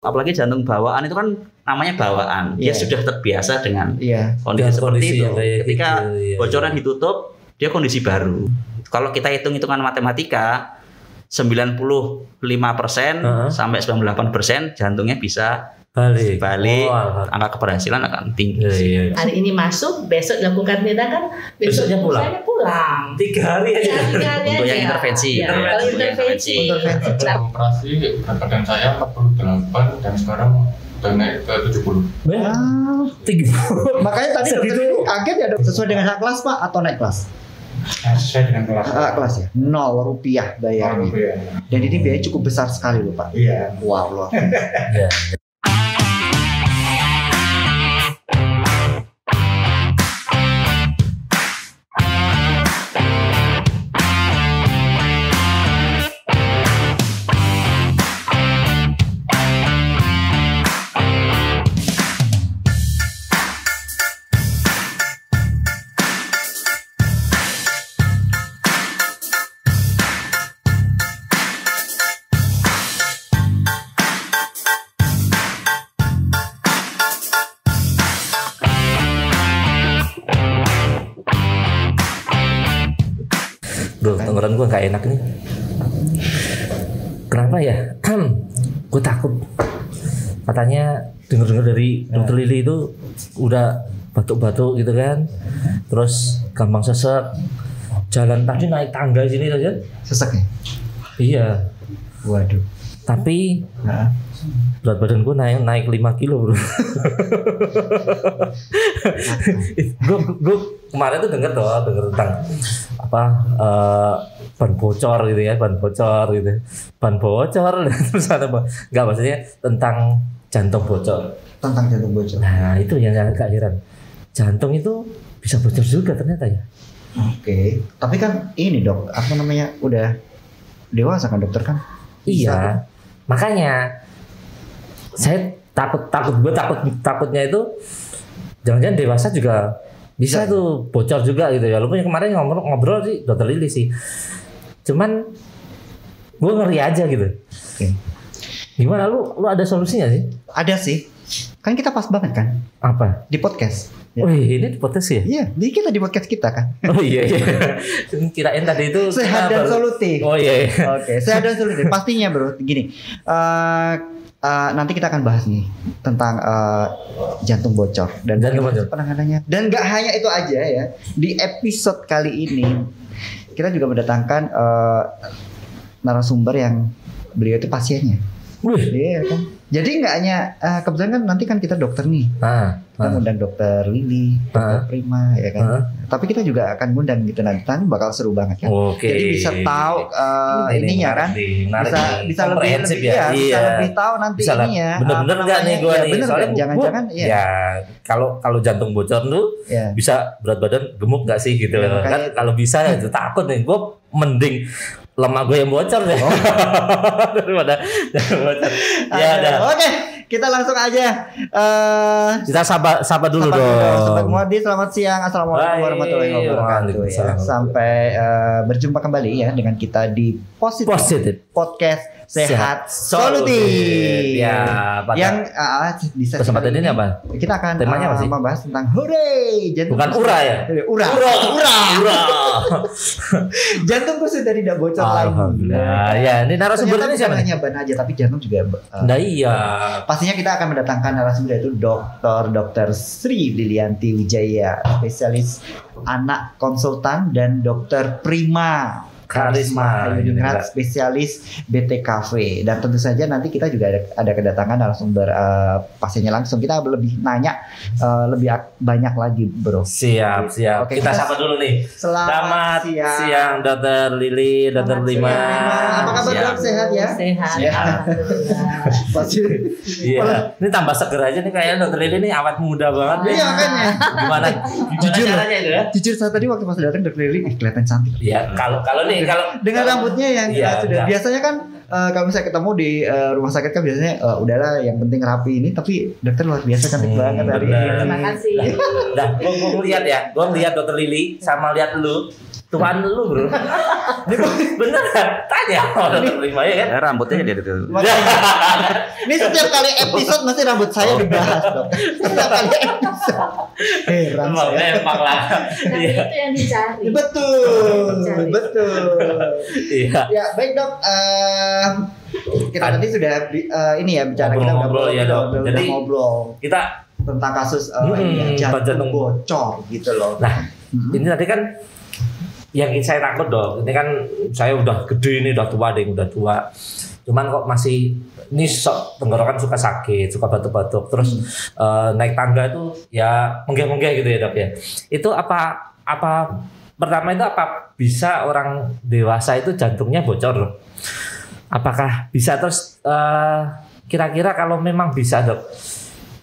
apalagi jantung bawaan itu kan namanya bawaan. Dia sudah terbiasa dengan kondisi seperti itu. Ketika bocoran ditutup, dia kondisi baru. Kalau kita hitung-hitungan matematika 95% sampai 98% jantungnya bisa balik. Angka keberhasilan akan tinggi. Hari ini masuk, besok dilakukan tindakan, besoknya pulang. 3 hari aja. Untuk yang intervensi. Kalau intervensi. Operasi berat badan saya 48 dan sekarang udah naik ke 70. Makanya tadi dokter kaget ya dok. Sesuai dengan kelas Pak atau naik kelas? Sesuai dengan kelas. Kelas ya, Rp0 bayarnya. Dan ini biaya cukup besar sekali loh Pak. Iya. Wow loh. Bro, tenggorokan gue gak enak nih. Kenapa ya? Gue takut. Katanya denger-denger dari dokter Lili itu udah batuk-batuk gitu kan. Terus gampang sesek. Jalan tadi naik tangga sini saja sesek ya? Iya. Waduh. Tapi berat badan gue naik 5 kilo bro. Gue kemarin tuh denger tentang apa ban bocor gitu ya, ban bocor terus ada apa? Enggak, maksudnya tentang jantung bocor. Tentang jantung bocor. Nah itu yang agak heran. Jantung itu bisa bocor juga ternyata ya. Oke. Tapi kan ini dok, apa namanya, udah dewasa kan dokter kan? Iya. Makanya saya takutnya itu jangan-jangan dewasa juga bisa tuh bocor juga gitu ya. Lu punya kemarin ngobrol sih dokter Lili sih. Cuman gue ngeri aja gitu. Oke. Gimana lu ada solusinya sih? Ada sih. Kan kita pas banget kan? Apa? Di podcast. Ya. Oh ini di podcast ya? Iya, di kita di podcast kita kan. Oh iya. Kirain tadi itu sehat dan solutif. Oh iya. Oke, sehat dan solutif. Pastinya bro. Gini, nanti kita akan bahas nih tentang jantung bocor dan penanganannya. Dan nggak hanya itu aja ya. Di episode kali ini kita juga mendatangkan narasumber yang beliau itu pasiennya. Iya kan. Jadi nggak hanya kebetulan kan nanti kan kita dokter nih. Kita ngundang dokter Lili, dokter Prima ya kan. Tapi kita juga akan ngundang gitu nanti bakal seru banget kan. Jadi bisa tahu ininya kan. Bisa lebih ya. Bisa lebih tahu nanti ininya. Bener-bener nggak nih gue nih. Bener kan? Jangan-jangan ya. Kalau jantung bocor tuh bisa berat badan gemuk nggak sih gitu kan. Kalau bisa itu takut nih. Gue mending lemak gue yang bocor deh daripada bocor. Ya udah. Oke, kita langsung aja. Kita sapa dulu dong. Sobat Muadi, selamat siang. Assalamualaikum warahmatullahi wabarakatuh. Ya. Sampai berjumpa kembali ya dengan kita di Positif Podcast Sehat Solutif. Ya, yang di kesempatan ini apa? Kita akan temanya apa sih? Membahas tentang hore. Bukan ura ya? Ura. Jantungku sudah tidak bocor lagi. Alhamdulillah. Ya, ini narasumbernya siapa? Hanya ban aja, tapi jantung juga. Nah iya. Pastinya kita akan mendatangkan narasumber yaitu Dr. Sri Lilianti Wijaya, spesialis anak konsultan, dan Dr. Prima Karisma spesialis BTKV. Dan tentu saja nanti kita juga ada kedatangan narasumber pasiennya langsung. Kita lebih nanya lebih banyak lagi bro. Siap. Oke, kita sapa dulu nih. Selamat siang Dokter Lili, Dokter Prima. Apa kabar dok? Sehat ya? Sehat. Pasti. Iya. Ini tambah seger aja nih kayaknya Dokter Lili nih awet muda banget. Iya kan ya. Gimana caranya itu ya? Jujur saya tadi waktu pas datang Dokter Lili kelihatan cantik. Iya. Kalau dengan rambutnya yang sudah biasanya kan kalau misalnya ketemu di rumah sakit kan biasanya udahlah yang penting rapi ini, tapi dokter luar biasa cantik banget hari ini. Terima kasih. Nah, gue lihat Dokter Lili sama lihat lu tuan lu bro. Bener tanya orang terima ya kan? Rambutnya dia itu. Ini setiap kali episode mesti rambut saya dibahas dong. Setiap kali episode. Heran saya. Emang lah. Tapi itu yang dicari. Betul. Iya. Ya baik dok. Kita tadi sudah ini ya bicara ngobrol ya dok. Jadi ngobrol kita tentang kasus jantung bocor gitu loh. Nah ini tadi kan yang saya takut dok. Ini kan saya udah gede ini, udah tua deh, udah tua. Cuman kok masih ini tenggorokan suka sakit, suka batuk-batuk. Terus naik tangga itu ya menggeh-menggeh gitu ya dok ya. Itu apa pertama itu apa bisa orang dewasa itu jantungnya bocor dok? Apakah bisa? Terus kira-kira kalau memang bisa dok,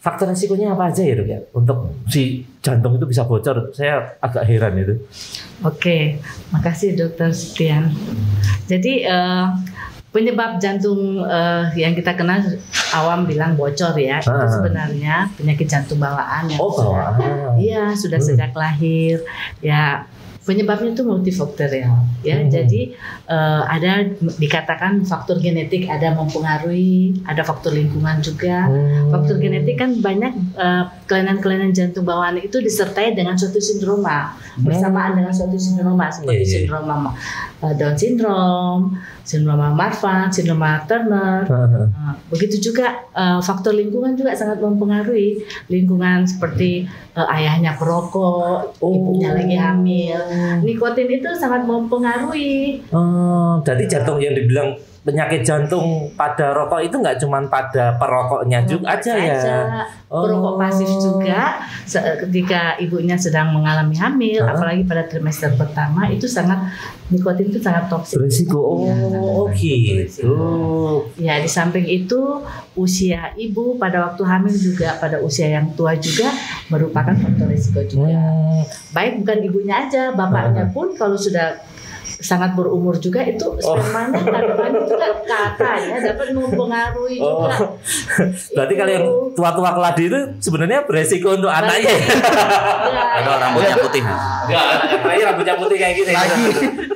faktor resikonya apa aja ya dok ya untuk si jantung itu bisa bocor? Saya agak heran itu. Oke, makasih Dokter Setian. Jadi penyebab jantung yang kita kenal awam bilang bocor ya, itu sebenarnya penyakit jantung bawaan yang sudah sejak lahir ya. Penyebabnya itu multifaktorial ya. Jadi ada dikatakan faktor genetik ada mempengaruhi, ada faktor lingkungan juga. Faktor genetik kan banyak kelainan-kelainan jantung bawaan itu disertai dengan suatu sindroma, bersamaan dengan suatu sindroma seperti sindroma Down syndrome, sindroma Marfan, sindroma Turner. Begitu juga faktor lingkungan juga sangat mempengaruhi. Lingkungan seperti ayahnya perokok, ibunya lagi hamil. Nikotin itu sangat mempengaruhi. Jadi jantung yang dibilang penyakit jantung pada rokok itu nggak cuma pada perokoknya juga aja ya. Perokok pasif juga ketika ibunya sedang mengalami hamil, apalagi pada trimester pertama itu nikotin itu sangat toksik. Berisiko. Gitu. Ya di samping itu usia ibu pada waktu hamil juga pada usia yang tua juga merupakan faktor risiko juga. Baik bukan ibunya aja, bapaknya pun kalau sudah sangat berumur juga itu spermanya kadang-kadang juga katanya dapat mempengaruhi juga. Berarti kalau yang tua-tua keladi itu sebenarnya beresiko untuk anaknya. Ada rambutnya putih. Enggak, anaknya rambutnya putih kayak gini.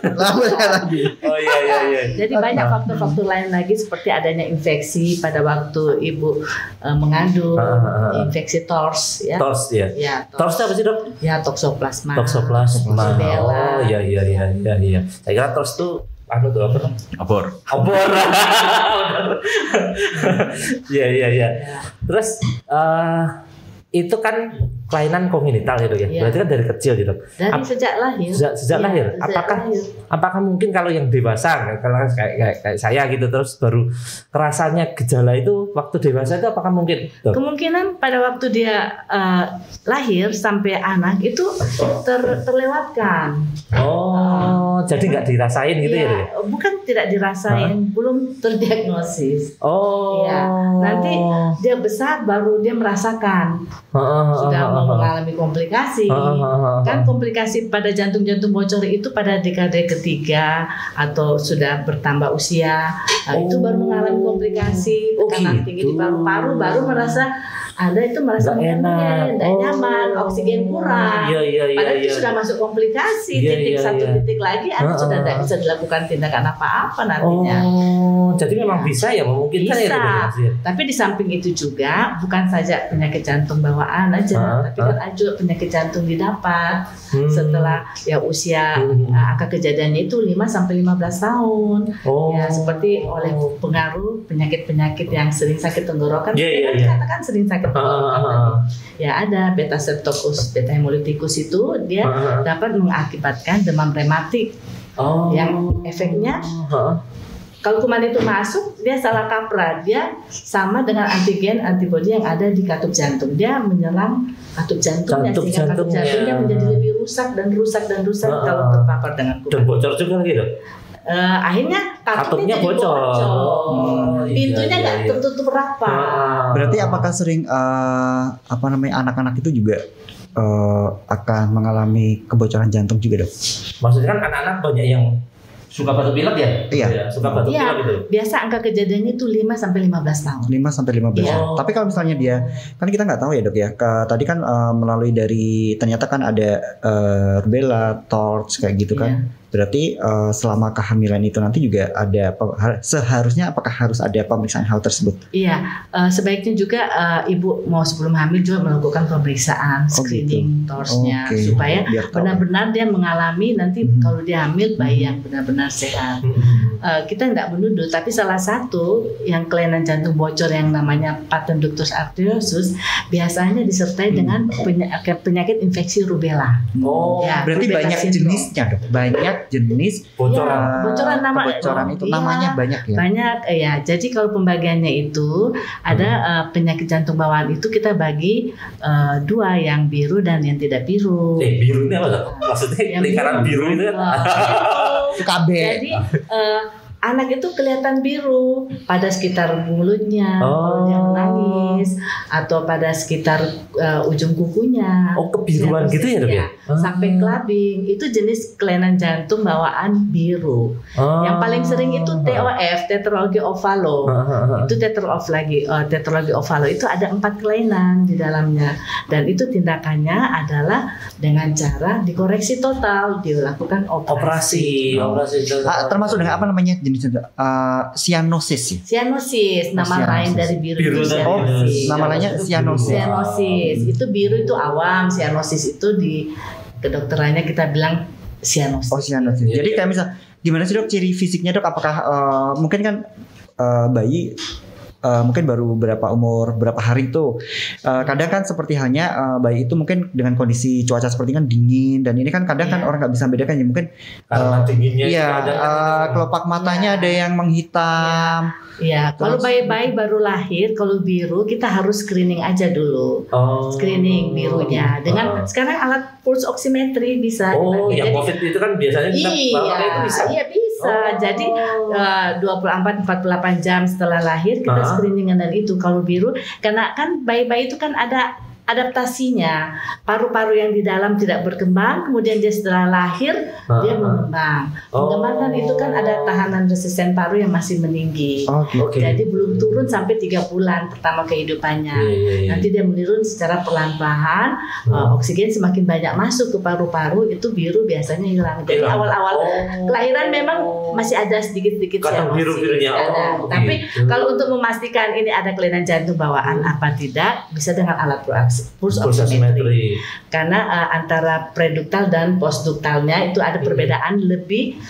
Rambutnya lagi. Oh iya. Jadi banyak faktor-faktor lain lagi seperti adanya infeksi pada waktu ibu mengandung, infeksi TORS ya. TORS ya. TORS apa sih dok? Ya toksoplasma. Oh iya. Saya kira TORS itu obor. Iya. Terus itu kan kelainan kongenital gitu ya. Berarti kan dari kecil gitu. Dari sejak lahir. Sejak lahir. Apakah mungkin kalau yang dewasa kalau kayak saya gitu terus baru kerasanya gejala itu waktu dewasa itu apakah mungkin? Kemungkinan pada waktu dia lahir sampai anak itu terlewatkan. Jadi nggak dirasain gitu ya? Bukan tidak dirasain, belum terdiagnosis. Nanti dia besar baru dia merasakan. Sudah mengalami komplikasi. Kan komplikasi pada jantung bocor itu pada dekade ketiga atau sudah bertambah usia, itu baru mengalami komplikasi, tekanan tinggi di paru-paru, baru merasa merasa tidak nyaman, oksigen kurang. Padahal itu sudah masuk komplikasi, titik lagi sudah tidak bisa dilakukan tindakan apa-apa nantinya. Jadi memang bisa ya, memungkinkan ya. Tapi di samping itu juga bukan saja penyakit jantung bawaan aja, tapi kan ada penyakit jantung didapat setelah ya usia angka kejadiannya itu 5-15 tahun. Ya seperti oleh pengaruh penyakit-penyakit yang sering sakit tenggorokan. Katakan sering sakit tenggorokan. Ya ada beta streptococcus, beta hemolyticus itu dia dapat mengakibatkan demam rematik. Yang efeknya kalau kuman itu masuk, dia salah kaprah, dia sama dengan antigen antibodi yang ada di katup jantung, dia menyerang katup jantungnya sehingga katup jantungnya menjadi lebih rusak kalau terpapar dengan kuman. Dan bocor juga lagi dok. Akhirnya katupnya bocor. Pintunya nggak tertutup rapat. Berarti apakah sering anak-anak itu juga akan mengalami kebocoran jantung juga dok? Maksudnya kan anak-anak banyak yang suka batuk pilek ya? Iya. Suka batuk pilek gitu. Biasa angka kejadiannya itu 5 sampai 15 tahun. 5 sampai 15 tahun. Tapi kalau misalnya dia kan kita nggak tahu ya dok ya. Tadi kan melalui dari ternyata kan ada rubella, TORCH kayak gitu kan. Berarti selama kehamilan itu nanti juga ada seharusnya apakah harus ada pemeriksaan hal tersebut? Iya, sebaiknya juga ibu mau sebelum hamil juga melakukan pemeriksaan screening TORCH-nya supaya benar-benar dia mengalami nanti kalau dia hamil bayi yang benar-benar sehat. Kita nggak menuduh, tapi salah satu yang kelainan jantung bocor yang namanya patent ductus arteriosus biasanya disertai dengan penyakit infeksi rubella. Berarti banyak jenisnya dok, banyak jenis bocoran itu namanya banyak ya. Banyak ya. Jadi kalau pembagiannya itu ada penyakit jantung bawaan itu kita bagi 2, yang biru dan yang tidak biru. Biru ini apa? Maksudnya lingkaran biru itu kan? KB. Jadi anak itu kelihatan biru pada sekitar mulutnya kalau dia menangis atau pada sekitar ujung kukunya. Kebiruan gitu ya dok ya? Sampai kelabing itu jenis kelainan jantung bawaan biru. Yang paling sering itu TOF, tetralogy ovalo. Itu tetralogy ovalo itu ada 4 kelainan di dalamnya dan itu tindakannya adalah dengan cara dikoreksi total, dilakukan operasi. Termasuk dengan apa namanya? Cyanosis. Cyanosis, nama lain dari biru. Nama lainnya cyanosis. Cyanosis itu biru itu awam, cyanosis itu di kedokterannya kita bilang cyanosis. Cyanosis. Jadi kayak misal gimana sih dok ciri fisiknya dok? Apakah mungkin kan bayi mungkin baru umur berapa hari tuh kadang kan seperti halnya bayi itu mungkin dengan kondisi cuaca seperti kan dingin dan ini kan kadang kan orang nggak bisa bedakan ya mungkin karena dinginnya kelopak matanya ada yang menghitam. Iya, kalau bayi-bayi baru lahir, kalau biru kita harus screening aja dulu. Screening birunya dengan sekarang alat pulse oximetry bisa. Yang COVID itu kan biasanya kita itu bisa. Iya bisa. Jadi 24-48 jam setelah lahir kita screening dengan itu. Kalau biru, karena kan bayi-bayi itu kan ada adaptasinya, paru-paru yang di dalam tidak berkembang, kemudian dia setelah lahir dia mengembang. Mengembangkan itu kan ada tahanan resisten paru yang masih meninggi. Jadi belum turun sampai 3 bulan pertama kehidupannya. Nanti dia menurun secara perlahan-lahan. Oksigen semakin banyak masuk ke paru-paru, itu biru biasanya hilang. Jadi awal-awal kelahiran memang masih ada sedikit-sedikit biru-birunya. Tapi kalau untuk memastikan ini ada kelainan jantung bawaan apa tidak, bisa dengan alat pulse oximetry. Karena antara preduktal dan postduktalnya itu ada perbedaan lebih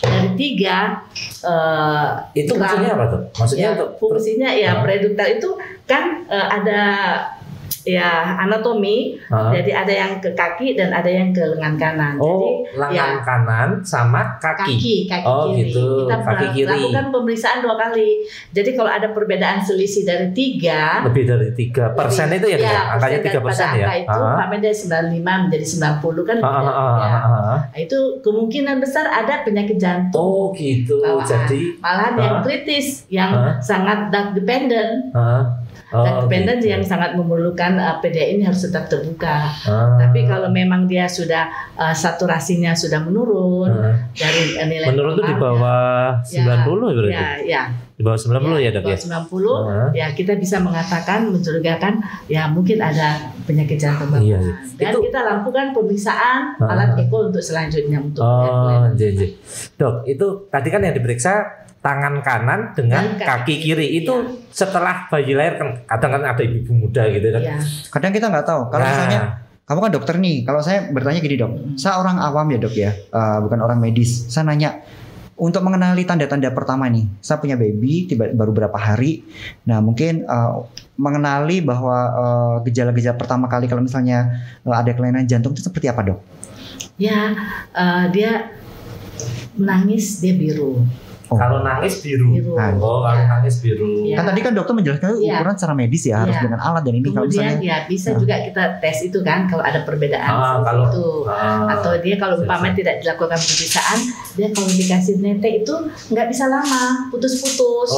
dari 3 itu maksudnya apa tuh? Maksudnya fungsinya preduktal itu kan ada anatomi. Jadi ada yang ke kaki dan ada yang ke lengan kanan. Jadi lengan kanan sama kaki kiri. Gitu. Kita lakukan pemeriksaan 2 kali. Jadi kalau ada perbedaan selisih dari 3, lebih dari 3% itu ya, angkanya 3% ya. Itu dari 95 menjadi 90 kan. Itu kemungkinan besar ada penyakit jantung. Gitu. Jadi malahan yang kritis, yang sangat dark dependent. Dan dependent yang sangat memerlukan PDA ini harus tetap terbuka. Tapi kalau memang dia sudah saturasinya sudah menurun dari nilai menurun itu di bawah 90 berarti. Di bawah 90 ya dok ya. 90 ya kita bisa mengatakan mencurigakan ya mungkin ada penyakit jantung bawaan. Dan kita lakukan pemeriksaan alat echo untuk selanjutnya untuk Dok, itu tadi kan yang diperiksa tangan kanan dengan kaki kiri itu setelah bayi lahir kan kadang kan ada ibu muda gitu kan. Kadang kita nggak tahu. Kalau misalnya kamu kan dokter nih, kalau saya bertanya gini dok, saya orang awam ya dok ya, bukan orang medis. Saya nanya untuk mengenali tanda-tanda pertama nih, saya punya baby baru berapa hari. Nah mungkin mengenali bahwa gejala-gejala pertama kali kalau misalnya ada kelainan jantung itu seperti apa dok? Dia menangis, dia biru. Kalau nangis biru. Kalau nangis biru. Kan tadi kan dokter menjelaskan ukuran secara medis ya harus dengan alat dan ini. Kemudian kalau misalnya bisa juga kita tes itu kan kalau ada perbedaan itu atau dia kalau umpamanya tidak dilakukan pemeriksaan dia kalau dikasih nete itu nggak bisa lama, putus-putus.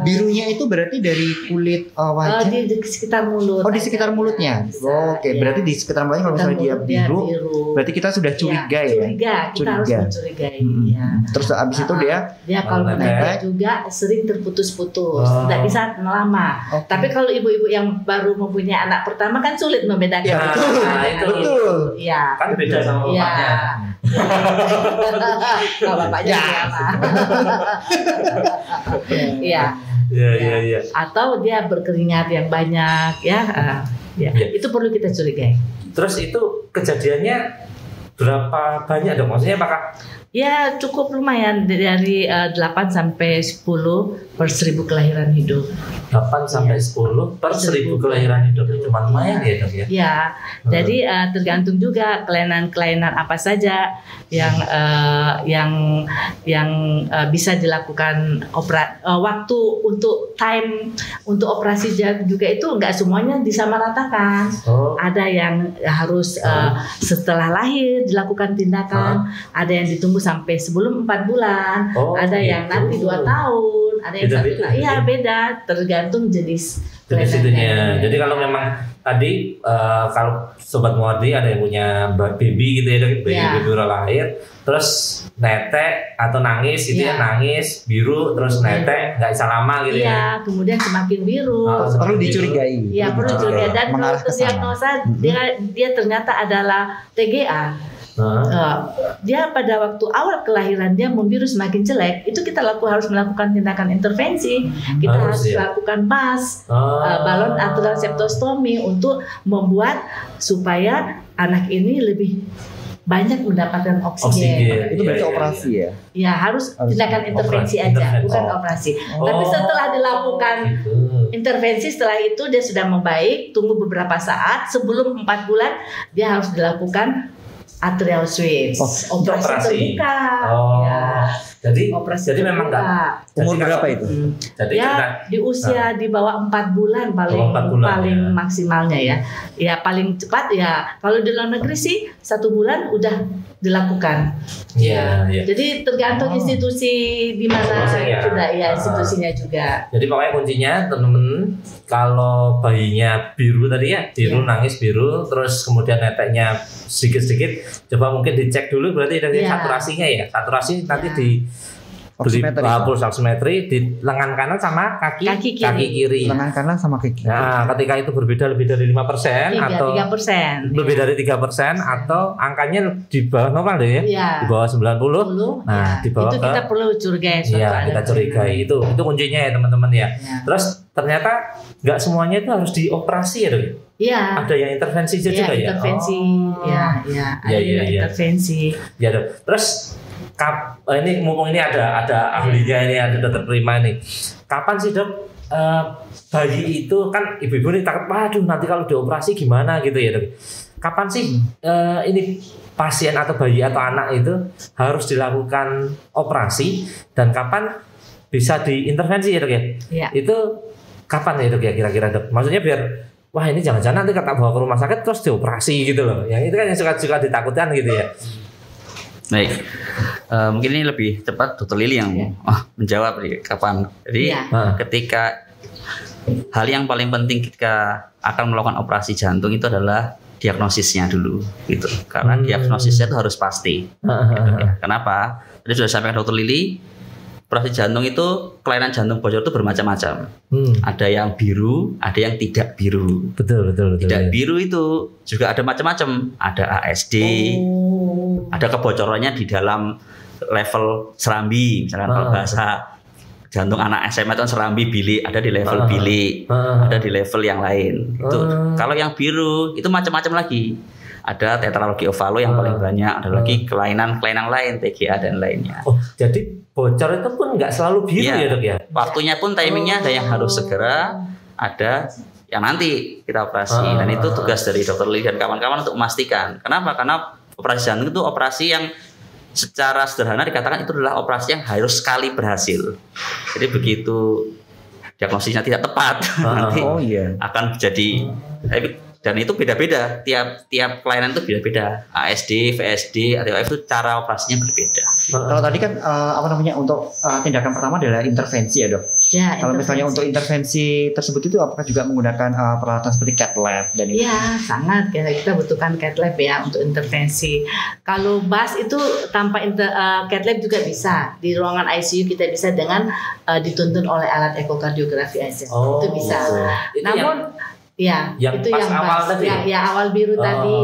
Birunya itu berarti dari kulit wajah? Di sekitar mulut. Oh, di sekitar mulutnya. Oke, berarti di sekitar mulutnya kalau misalnya dia biru, berarti kita sudah curiga ya. Kita harus mencurigai. Terus abis itu dia kalau nete juga sering terputus-putus, tidak bisa lama. Tapi kalau ibu-ibu yang baru mempunyai anak pertama kan sulit membedakan. Betul. Iya. Kan beda sama bapaknya. Kalau bapaknya sama. Iya. Iya. Atau dia berkeringat yang banyak ya. Itu perlu kita curigai. Terus itu kejadiannya berapa banyak dong? Maksudnya apakah? Ya cukup lumayan dari 8 sampai 10 per 1000 kelahiran hidup. 8 sampai 10 per 1000 kelahiran hidup itu cuma lumayan ya dok ya? Ya, jadi tergantung juga kelainan-kelainan apa saja yang bisa dilakukan waktu untuk operasi jantung juga itu nggak semuanya disamaratakan. Ada yang harus setelah lahir dilakukan tindakan, ada yang ditunggu sampai sebelum 4 bulan, ada yang nanti 2 tahun, ada yang beda tergantung jenis itunya. Jadi kalau memang tadi kalau sobat Muardi ada yang punya baby gitu ya, baby baru lahir, terus nete atau nangis gitu ya, nangis biru terus nete nggak bisa lama gitu ya. Kemudian semakin biru. Perlu dicurigai. Iya, perlu dicurigai dan kalau terdiagnosa dia ternyata adalah TGA. Dia pada waktu awal kelahiran dia membiru semakin jelek, itu kita harus melakukan tindakan intervensi. Kita harus lakukan BAS, balon arterial septostomi, untuk membuat supaya anak ini lebih banyak mendapatkan oksigen. Itu berarti operasi ya? Ya harus tindakan intervensi aja, bukan operasi. Tapi setelah dilakukan intervensi, setelah itu dia sudah membaik, tunggu beberapa saat, sebelum 4 bulan dia harus dilakukan arterial switch, operasi terbuka. Jadi memang enggak. Umur berapa itu? Jadi di usia di bawah 4 bulan paling maksimalnya ya. Ya paling cepat ya. Kalau di luar negeri sih 1 bulan udah dilakukan. Jadi tergantung institusi di mana sudah institusinya juga. Jadi pokoknya kuncinya teman-teman, kalau bayinya biru tadi ya, nangis biru, terus kemudian neteknya sedikit-sedikit, coba mungkin dicek dulu berarti dari saturasinya ya. Saturasi nanti di pulsa oximetri di lengan kanan sama kaki kiri. Lengan kanan sama kaki. Nah, ketika itu berbeda lebih dari 5% atau 3%. Lebih dari 3% atau angkanya di bawah normal deh ya. Di bawah 90. Nah, di bawah itu kita perlu curigai. Kita curigai. Itu kuncinya ya teman-teman ya. Terus ternyata nggak semuanya itu harus dioperasi ya dok. Iya. Ada yang intervensi juga ya. Intervensi. Intervensi. Ya dok. Terus ini mumpung ini ada ahlinya ini, ada dokter Prima nih. Kapan sih dok bayi itu kan ibu-ibu nih takut, waduh nanti kalau dioperasi gimana gitu ya dok. Kapan sih ini pasien atau bayi atau anak itu harus dilakukan operasi dan kapan bisa diintervensi ya dok ya? Itu kapan ya dok ya kira-kira dok? Maksudnya biar wah ini jangan-jangan nanti kita bawa ke rumah sakit terus dioperasi gitu loh. Yang itu kan yang suka ditakutkan gitu ya. Baik, mungkin ini lebih cepat Dokter Lili yang menjawab nih, kapan. Jadi ketika hal yang paling penting ketika akan melakukan operasi jantung itu adalah diagnosisnya dulu, gitu. Karena diagnosisnya itu harus pasti. Kenapa? Tadi sudah sampaikan Dokter Lili, operasi jantung itu kelainan jantung bocor itu bermacam-macam. Ada yang biru, ada yang tidak biru. Betul. Tidak biru itu juga ada macam-macam. Ada ASD, ada kebocorannya di dalam level serambi. Misalkan kalau bahasa jantung anak SMA itu serambi bilik, ada di level bilik, ada di level yang lain. Itu. Kalau yang biru itu macam-macam lagi. Ada tetralogi ovalo yang paling banyak, ada lagi kelainan lain, TGA dan lainnya. Oh, jadi bocor itu pun nggak selalu biru ya dok ya? Waktunya pun timingnya ada yang harus segera, ada yang nanti kita operasi. Dan itu tugas dari Dokter Lili dan kawan-kawan untuk memastikan. Kenapa? Karena operasi jantung itu operasi yang secara sederhana dikatakan itu adalah operasi yang harus sekali berhasil. Jadi begitu diagnosisnya tidak tepat, nanti akan jadi Dan itu beda-beda, tiap kelainan itu beda-beda. ASD, VSD, ATOF itu cara operasinya berbeda. Kalau tadi kan untuk tindakan pertama adalah intervensi ya dok. Ya, kalau misalnya untuk intervensi tersebut itu apakah juga menggunakan peralatan seperti cath lab dan itu? Ya, sangat kita butuhkan cath lab ya untuk intervensi. Kalau BAS itu tanpa cath lab juga bisa. Di ruangan ICU kita bisa dengan dituntun oleh alat ekokardiografi aja. Itu bisa. Namun ya, yang itu yang awal tadi. Ya awal biru tadi.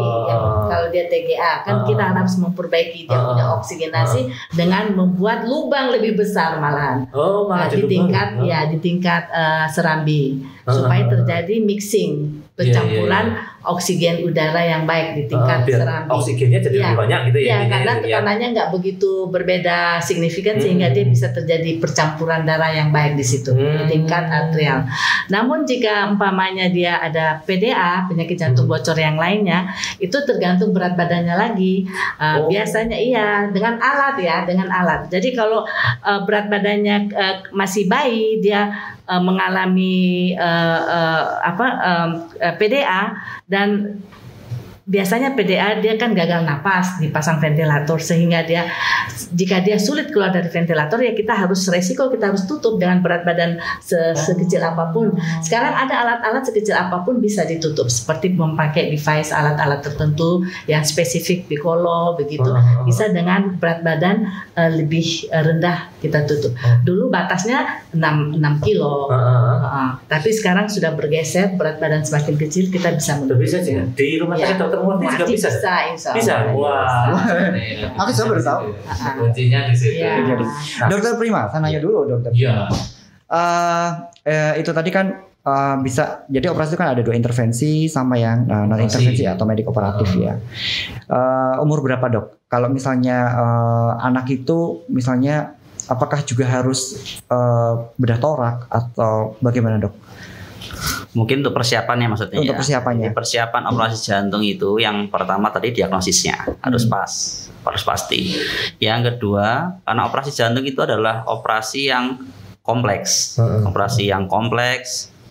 Kalau dia TGA kan kita harus memperbaiki dia punya oksigenasi dengan membuat lubang lebih besar malahan. Di tingkat serambi supaya terjadi mixing, percampuran oksigen udara yang baik di tingkat serambi. Oksigennya jadi lebih banyak gitu ya. Karena tekanannya nggak begitu berbeda signifikan sehingga dia bisa terjadi percampuran darah yang baik di situ di tingkat atrial. Namun jika umpamanya dia ada PDA, penyakit jantung bocor yang lainnya, itu tergantung berat badannya lagi. Biasanya dengan alat. Jadi kalau berat badannya masih bayi, dia mengalami PDA dan biasanya PDA dia kan gagal napas, dipasang ventilator sehingga jika dia sulit keluar dari ventilator ya kita harus tutup dengan berat badan sekecil apapun. Sekarang ada alat-alat sekecil apapun bisa ditutup seperti memakai device alat-alat tertentu yang spesifik Piccolo begitu. Bisa dengan berat badan lebih rendah kita tutup. Dulu batasnya 6 kilo. Tapi sekarang sudah bergeser, berat badan semakin kecil kita bisa menutup. Bisa sih. Di rumah sakit Dr. Murti juga bisa. Bisa. Wah. Aku baru tahu. Kuncinya di situ. Dokter Prima, saya nanya dulu dokter. Iya. Itu tadi kan bisa, jadi operasi itu kan ada 2 intervensi sama yang non intervensi atau medik operatif ya. Umur berapa dok? Kalau misalnya anak itu misalnya apakah juga harus bedah torak atau bagaimana dok? Mungkin untuk persiapannya maksudnya. Untuk persiapannya. Jadi persiapan operasi jantung itu yang pertama tadi diagnosisnya harus harus pasti. Yang kedua, karena operasi jantung itu adalah operasi yang kompleks,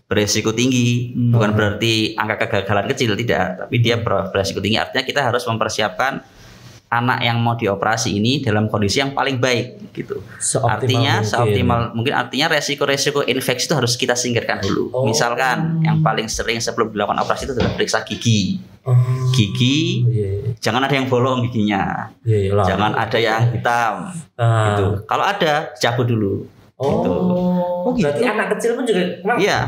beresiko tinggi. Bukan berarti angka kegagalan kecil, tidak, tapi dia beresiko tinggi. Artinya kita harus mempersiapkan anak yang mau dioperasi ini dalam kondisi yang paling baik gitu. Seoptimal mungkin. Artinya resiko-resiko infeksi itu harus kita singkirkan dulu. Misalkan yang paling sering sebelum dilakukan operasi itu adalah periksa gigi. Jangan ada yang bolong giginya. Jangan ada yang hitam. Gitu. Kalau ada, cabut dulu. Berarti anak kecil pun juga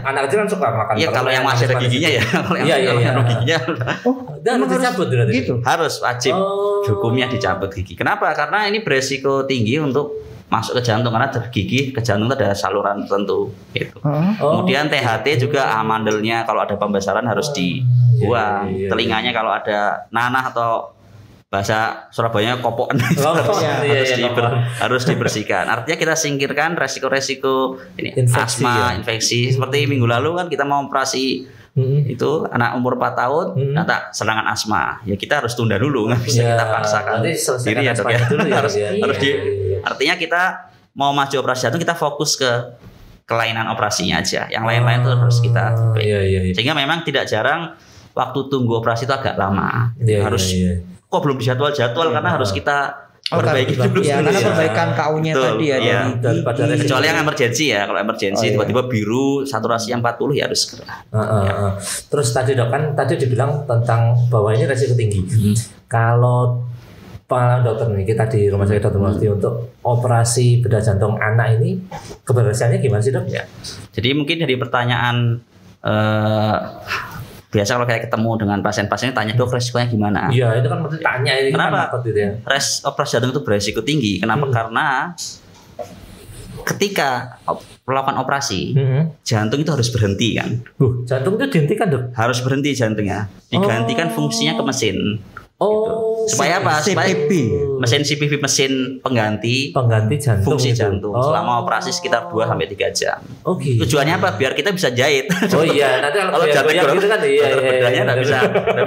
anak kecil kan suka makan. Iya, kalau yang masih ada giginya ya. Kalau yang giginya harus dicabut gitu. Harus wajib hukumnya dicabut gigi. Kenapa? Karena ini beresiko tinggi untuk masuk ke jantung, karena gigi ke jantung ada saluran tertentu gitu. Kemudian THT juga amandelnya kalau ada pembesaran harus dibuang. Telinganya kalau ada nanah atau bahasa Surabaya kopokan harus dibersihkan. Artinya kita singkirkan resiko-resiko ini asma, infeksi. Seperti minggu lalu kan kita mau operasi itu anak umur 4 tahun serangan asma. Ya kita harus tunda dulu, nggak bisa kita paksakan diri ya dok ya. Artinya kita mau maju operasi jantung, kita fokus ke kelainan operasinya aja. Yang lain-lain itu harus kita sehingga memang tidak jarang waktu tunggu operasi itu agak lama. Kok belum dijadwal karena harus kita perbaiki dulu. Karena perbaikan KU-nya tadi ya. Kecuali yang emergensi ya. Kalau emergensi tiba-tiba biru saturasi yang 40 ya harus segera. Terus tadi dok kan tadi dibilang tentang bahwa ini resiko tinggi. Kalau Pak dokter nih, kita di rumah sakit Dr. Murti untuk operasi bedah jantung anak ini keberhasilannya gimana sih dok? Jadi mungkin dari pertanyaan biasa kalau kayak ketemu dengan pasien-pasien tanya dok resikonya gimana? Iya itu kan mesti tanya ini kenapa? Operasi jantung itu beresiko tinggi. Kenapa? Karena ketika melakukan operasi jantung itu harus berhenti kan? Jantung itu dihentikan dok? Harus berhenti jantungnya, digantikan fungsinya ke mesin. Gitu. Supaya apa? Supaya mesin CPV, mesin pengganti jantung, fungsi jantung selama operasi sekitar 2-3 jam. Tujuannya apa? Biar kita bisa jahit. Nanti kalau jantung gitu kan bedanya nggak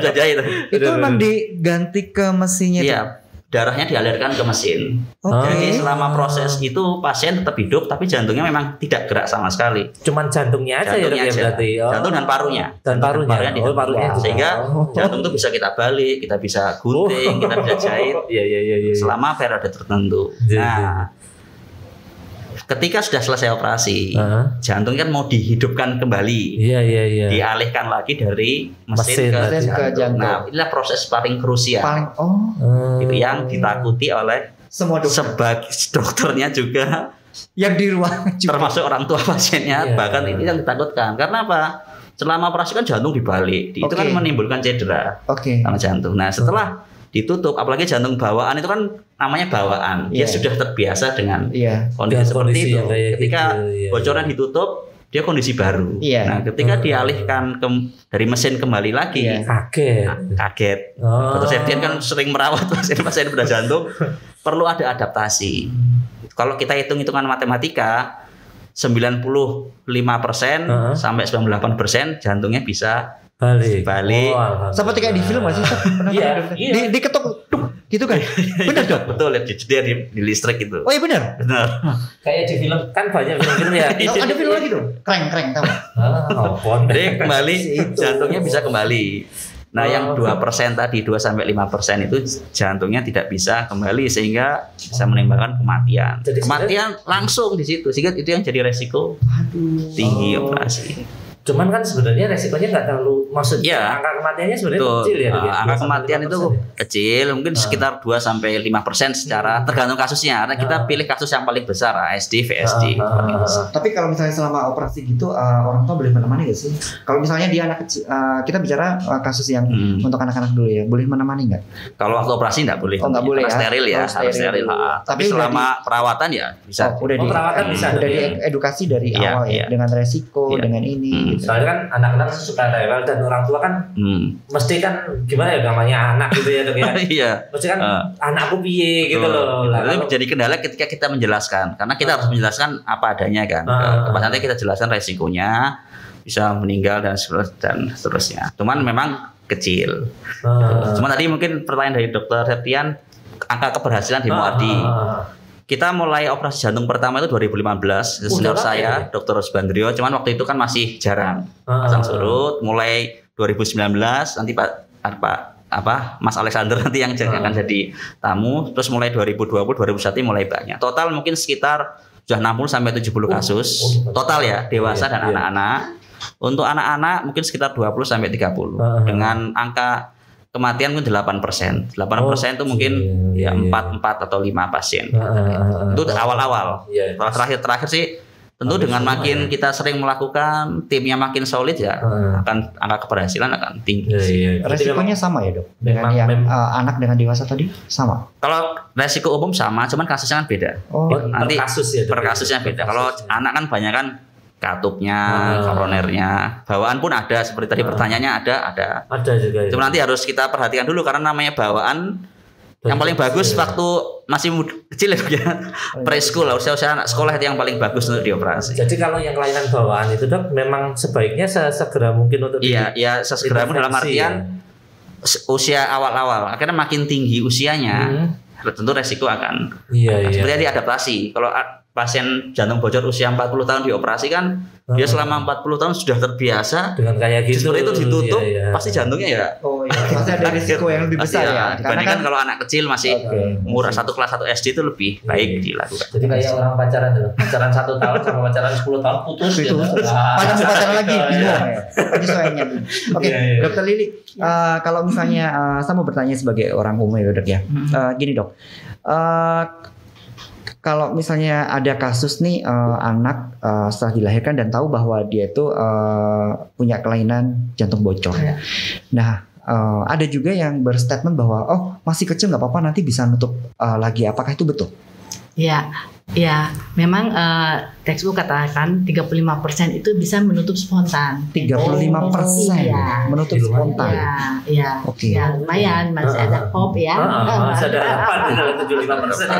bisa jahit. Itu memang diganti ke mesinnya. Iya. darahnya dialirkan ke mesin. Jadi selama proses itu pasien tetap hidup, tapi jantungnya memang tidak gerak sama sekali. Cuman jantungnya aja jantungnya ya aja. berarti. Jantung dan parunya. Dan parunya. Parunya. Sehingga jantung itu bisa kita balik, kita bisa gunting, kita bisa jahit. Iya. Selama periode tertentu. Nah, ketika sudah selesai operasi, jantung kan mau dihidupkan kembali. Iya. Dialihkan lagi dari mesin ke jantung. Nah, inilah proses paling krusial. Itu yang ditakuti oleh semua sebagai dokternya juga, yang di ruang juga. Termasuk orang tua pasiennya. Bahkan ini yang ditakutkan. Karena apa? Selama operasi kan jantung dibalik. Itu kan menimbulkan cedera sama jantung. Nah, setelah ditutup, apalagi jantung bawaan itu kan namanya bawaan, dia sudah terbiasa dengan kondisi seperti itu. Ketika bocoran ditutup, dia kondisi baru. Nah, ketika dialihkan dari mesin kembali lagi, kaget. Dr. Septian kan sering merawat pasien-pasien bedah jantung, perlu ada adaptasi. Kalau kita hitung-hitungan matematika, 95% sampai 98% jantungnya bisa balik. Seperti kayak di film masih diketuk gitu kan? Benar dok? Betul, dia di listrik itu. Oh iya benar. Kayak di film kan banyak film ya. Ada film lagi dong. Kreng tahu. Jadi kembali jantungnya bisa kembali. Nah, yang 2% tadi 2-5% itu jantungnya tidak bisa kembali sehingga bisa menimbulkan kematian. Jadi kematian langsung di situ, sehingga itu yang jadi resiko tinggi operasi. Cuman kan sebenarnya resikonya nggak terlalu, maksudnya angka kematiannya sebenarnya kecil ya. Angka kematian itu kecil, mungkin sekitar 2-5% secara tergantung kasusnya. Karena kita pilih kasus yang paling besar, ASD, VSD. Tapi kalau misalnya selama operasi gitu, orang tua boleh menemani nggak sih? Kalau misalnya dia anak kecil, kita bicara kasus yang untuk anak-anak dulu ya, boleh menemani nggak? Kalau waktu operasi nggak boleh. Nggak boleh ya? Steril ya, harus steril. Tapi selama perawatan ya bisa. Perawatan bisa. Udah diedukasi dari awal ya, dengan resiko, dengan ini. Soalnya kan anak-anak suka rewel dan orang tua kan mesti kan gimana ya namanya anak gitu ya dok ya. Iya. Mesti kan anakku piye gitu loh. Itu menjadi kendala ketika kita menjelaskan, karena kita harus menjelaskan apa adanya kan. Nanti kita jelaskan resikonya, bisa meninggal dan seterusnya. Cuman memang kecil. Cuman tadi mungkin pertanyaan dari Dr. Septian, angka keberhasilan di Muardi. Kita mulai operasi jantung pertama itu 2015, senior saya, Dr. Rosbandrio. Cuman waktu itu kan masih jarang pasang surut. Mulai 2019 nanti Mas Alexander nanti yang akan jadi tamu. Terus mulai 2020, 2021 mulai banyak. Total mungkin sekitar sudah 60-70 kasus. Total ya, dewasa dan anak-anak. Untuk anak-anak mungkin sekitar 20-30 dengan angka kematian mungkin 8%. 8% itu mungkin 4 atau 5 pasien. Itu awal-awal. Kalau terakhir sih tentu dengan makin kita sering melakukan, timnya makin solid ya, akan angka keberhasilan akan tinggi. Resikonya sama ya dok? Dengan yang anak dengan dewasa tadi sama? Kalau resiko umum sama, cuman kasusnya kan beda. Nanti per kasusnya beda. Kalau anak kan banyak kan katupnya, koronernya, bawaan pun ada seperti tadi pertanyaannya ada juga. Itu nanti harus kita perhatikan dulu karena namanya bawaan yang paling bagus waktu masih kecil ya, preschool lah, usia anak sekolah itu yang paling bagus untuk dioperasi. Jadi kalau yang kelainan bawaan itu dok memang sebaiknya segera mungkin untuk sesegera mungkin dalam artian usia awal-awal. Akhirnya makin tinggi usianya, tentu resiko akan seperti diadaptasi. Kalau pasien jantung bocor usia 40 tahun dioperasi kan dia selama 40 tahun sudah terbiasa dengan kayak gitu. Setelah itu ditutup pasti jantungnya ya. Pasti ada risiko yang lebih besar ya. Dibandingkan kalau anak kecil masih umur 1 kelas 1 SD itu lebih baik dilakukan. Jadi kayak orang pacaran 1 tahun sama pacaran 10 tahun putus gitu. Pacaran lagi bingung ya. Penyesuaiannya. Oke, Dokter Lili, kalau misalnya saya mau bertanya sebagai orang umum ya dok ya. Gini dok. Kalau misalnya ada kasus nih anak setelah dilahirkan dan tahu bahwa dia itu punya kelainan jantung bocor. Nah, ada juga yang berstatement bahwa masih kecil nggak apa-apa nanti bisa nutup lagi. Apakah itu betul? Ya, Ya, memang textbook katakan 35% itu bisa menutup spontan. 35% menutup spontan. Iya. Oke. Ya, lumayan masih ada hope ya. Masih ada harapan 75%,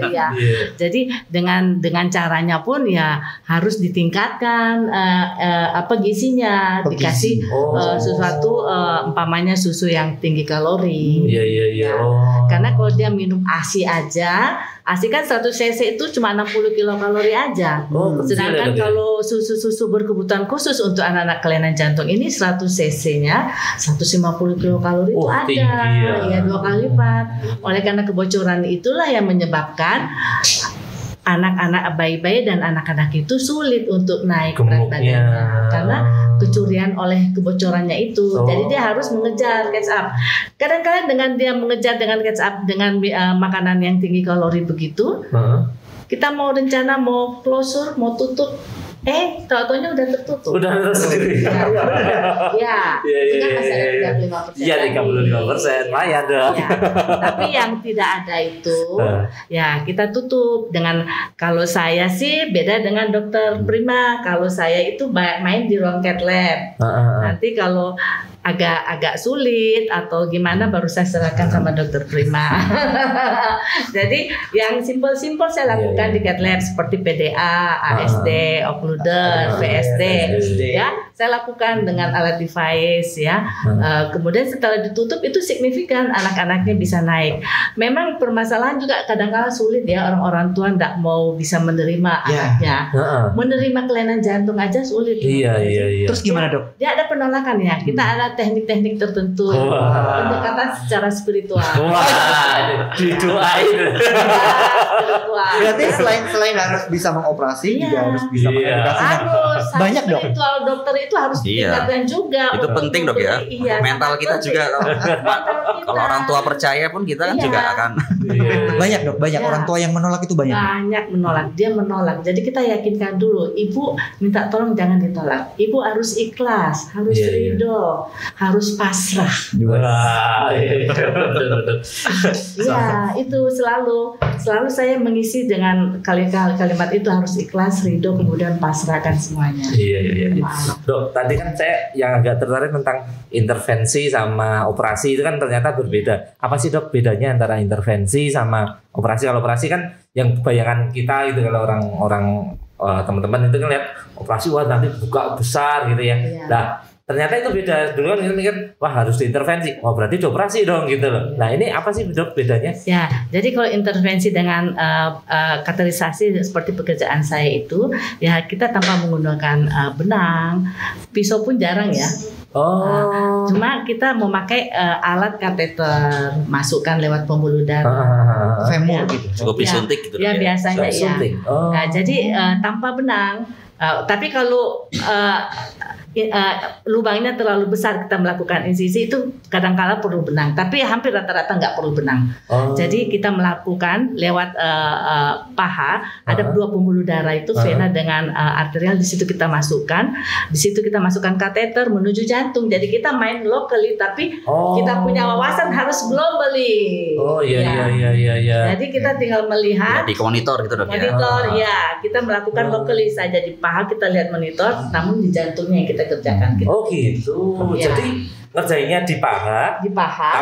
35%. Iya. Jadi dengan caranya pun ya harus ditingkatkan gizinya, dikasih sesuatu umpamanya susu yang tinggi kalori. Iya. Karena kalau dia minum ASI aja, ASI kan 100 cc itu cuma 60 kilokalori aja. Sedangkan kalau susu berkebutuhan khusus untuk anak-anak kelainan jantung ini 100 cc-nya 150 kilokalori itu ada. Tinggi, ya 2 kali lipat. Oleh karena kebocoran itulah yang menyebabkan anak-anak bayi-bayi dan anak-anak itu sulit untuk naik berat badannya karena kecurian oleh kebocorannya itu. Jadi dia harus mengejar catch up. Kadang-kadang dengan dia mengejar dengan catch up dengan makanan yang tinggi kalori begitu, kita mau rencana mau closure, mau tutup, tahu-taunya udah tertutup. Udah sendiri. Ya, itu kan masih ada 35%. Iya, 35%, lumayan dong. Ya, tapi yang tidak ada itu, ya kita tutup dengan, kalau saya sih beda dengan dokter Prima. Kalau saya itu main di ruang cath lab. Nanti kalau agak sulit atau gimana baru saya serahkan sama dokter Prima. Jadi yang simpel-simpel saya lakukan di cath lab seperti PDA, ASD, occluder, VSD, ya saya lakukan dengan alat device ya. Kemudian setelah ditutup itu signifikan anak-anaknya bisa naik. Memang permasalahan juga kadang-kala sulit ya, orang-orang tua tidak mau bisa menerima anaknya. Menerima kelainan jantung aja sulit. Iya. Terus gimana dok? Dia ada penolakan ya. Kita ada teknik-teknik tertentu, pendekatan secara spiritual. Didoain. Berarti selain harus bisa mengoperasi juga harus bisa mengedukasi. Banyak dok. Spiritual dokter itu harus ditingkatkan juga. Itu penting dok ya. Mental kita juga. Kalau orang tua percaya pun kita kan juga akan. Banyak dok. Banyak orang tua yang menolak itu banyak. Banyak menolak. Dia menolak. Jadi kita yakinkan dulu. Ibu minta tolong jangan ditolak. Ibu harus ikhlas, harus ridho, harus pasrah. Ya, itu selalu saya mengisi dengan kalimat itu, harus ikhlas, ridho, kemudian pasrahkan semuanya. Iya. Dok, tadi kan saya yang agak tertarik tentang intervensi sama operasi itu kan ternyata berbeda. Apa sih dok bedanya antara intervensi sama operasi? Kalau operasi kan yang bayangan kita gitu, kalau orang teman-teman itu kan lihat operasi wah nanti buka besar gitu ya. Nah, ternyata itu beda. Dulu kan kita mikir wah harus diintervensi, berarti dioperasi dong gitu loh. Nah ini apa sih dok bedanya? Ya, jadi kalau intervensi dengan kateterisasi seperti pekerjaan saya itu, ya kita tanpa menggunakan benang, pisau pun jarang ya. Cuma kita memakai alat kateter, masukkan lewat pembuluh darah, femur gitu, cukup disuntik gitu. Ya biasanya ya. Nah, jadi tanpa benang. Tapi kalau lubangnya terlalu besar kita melakukan insisi itu kadang-kala perlu benang, tapi hampir rata-rata nggak perlu benang. Jadi kita melakukan lewat paha, ada 2 pembuluh darah itu, vena dengan arterial, di situ kita masukkan kateter menuju jantung. Jadi kita main locally, tapi kita punya wawasan harus globally. Iya. Jadi kita tinggal melihat di monitor gitu dok. Ya, kita melakukan locally saja di paha, kita lihat monitor, namun di jantungnya yang kita kerjakan gitu. Gitu. Jadi ngerjainnya di paha,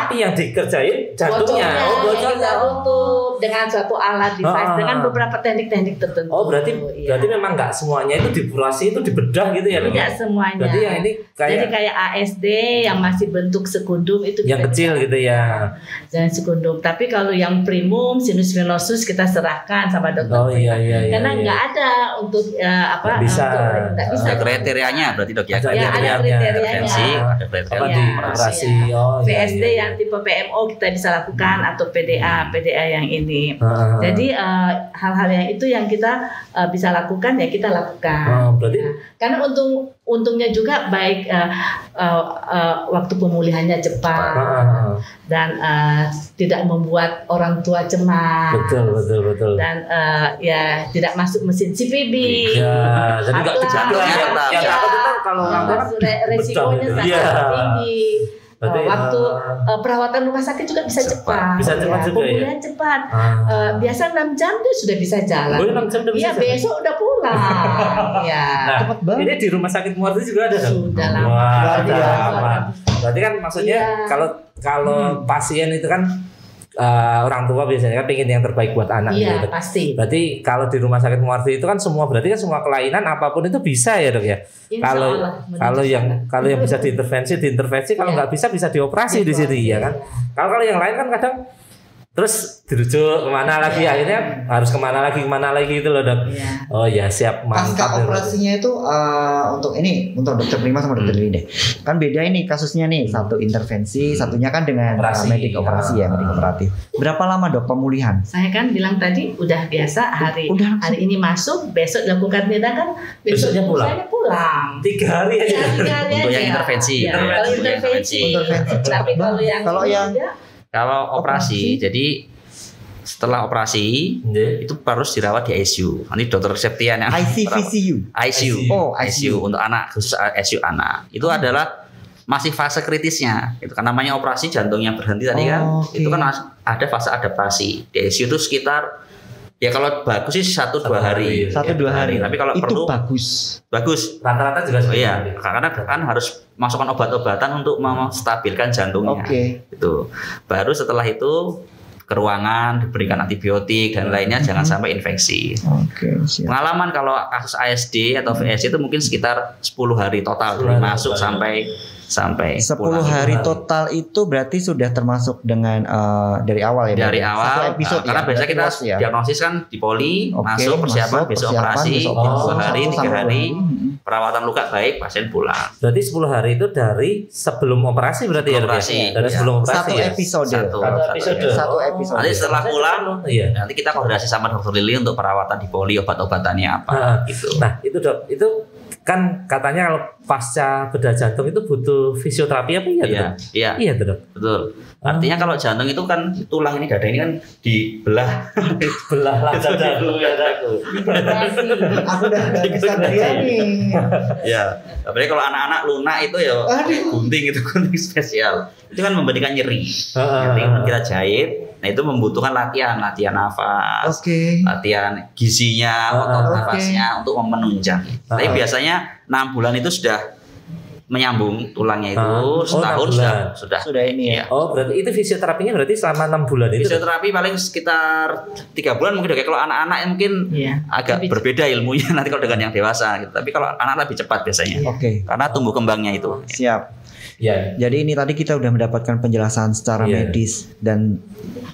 tapi yang dikerjain jantungnya. Bocornya tutup dengan suatu alat device dengan beberapa teknik-teknik tertentu. Berarti memang nggak semuanya itu dipurasi, itu dibedah gitu ya? Tidak semuanya. Berarti yang ini kayak ASD yang masih bentuk sekundum itu yang kecil gitu ya. Jangan sekundum. Tapi kalau yang primum, sinus venosus kita serahkan sama dokter. Karena nggak ada untuk nggak bisa. Ada kriterianya berarti dok ya. Ada kriterianya. Operasi VSD yang tipe PMO kita bisa lakukan, atau PDA yang ini. Jadi hal-hal yang itu yang kita bisa lakukan ya kita lakukan. Berarti karena untungnya juga baik waktu pemulihannya cepat dan tidak membuat orang tua cemas. Betul. Dan ya tidak masuk mesin CPB. Ya, jadi nggak jatuhnya yang takut itu kalau resikonya sangat tinggi. Waktu perawatan rumah sakit juga bisa cepat. Bisa cepat juga pemulihan cepat. Biasa 6 jam dia sudah bisa jalan. 6 jam udah bisa jalan. Besok udah pulang. Ya. Nah, cepat banget. Ini di rumah sakit Muarti juga ada. Sudah lama. Berarti kan maksudnya kalau pasien itu kan orang tua biasanya kan pengen yang terbaik buat anak gitu. Pasti. Berarti kalau di rumah sakit Muarti itu kan berarti kan semua kelainan apapun itu bisa ya, Dok ya. Kalau yang bisa diintervensi, kalau nggak bisa dioperasi di sini ya kan. Kalau yang lain kan kadang terus dirujuk kemana lagi, akhirnya harus kemana lagi itu loh, Dok. Oh ya, siap, mantap. Pasca operasinya itu untuk dokter prima sama dokter Lili deh. Kan beda ini kasusnya nih, satu intervensi, satunya kan dengan medik operasi medik operatif. Berapa lama, Dok, pemulihan? Saya kan bilang tadi udah biasa hari ini masuk, besok dilakukan tindakan, besoknya pulang. 3 hari aja. Untuk yang intervensi. Kalau intervensi. Tapi kalau operasi, jadi setelah operasi itu harus dirawat di ICU. Nanti dokter Septian yang ICU untuk anak, khusus ICU anak. Itu adalah masih fase kritisnya. Itu kan namanya operasi jantungnya berhenti tadi kan. Itu kan ada fase adaptasi. Di ICU itu sekitar kalau bagus sih 1-2 hari. 1-2 hari. Tapi kalau itu perlu bagus. Rata-rata juga karena kan harus masukkan obat-obatan untuk menstabilkan jantungnya. Itu. Baru setelah itu ke ruangan diberikan antibiotik dan lainnya, jangan sampai infeksi. Pengalaman kalau kasus ASD atau VSD itu mungkin sekitar 10 hari total dari masuk sampai 10 hari total itu berarti sudah termasuk dengan dari awal ya. Dari awal. Karena biasanya kita diagnosis kan di poli, masuk persiapan besok operasi, 2 hari, 3 hari. Perawatan luka baik, pasien pulang. Berarti 10 hari itu dari sebelum operasi berarti dari sebelum operasi. Satu episode. Nanti setelah pulang, nanti kita koordinasi sama dokter Lili untuk perawatan di poli, obat-obatannya apa gitu. Nah, itu, Dok. Itu kan katanya kalau pasca bedah jantung itu butuh fisioterapi apa ya? Iya, Dok. Betul. Artinya kalau jantung itu kan tulang ini, dada ini kan dibelah. Belah langsung dulu ya, Aku. Aku udah nih. Ya, apalagi kalau anak-anak lunak itu gunting spesial. Itu kan memberikan nyeri. Kita jahit. Nah, itu membutuhkan latihan nafas, latihan gizinya, otot nafasnya untuk menunjang. Tapi biasanya 6 bulan itu sudah menyambung tulangnya itu, setahun sudah ini ya. Berarti itu fisioterapinya berarti selama 6 bulan itu. Fisioterapi paling sekitar 3 bulan mungkin. Kalau anak-anak mungkin agak berbeda ilmunya nanti kalau dengan yang dewasa gitu. Tapi kalau anak lebih cepat biasanya. Karena tumbuh kembangnya itu. Siap. Jadi ini tadi kita udah mendapatkan penjelasan secara medis dan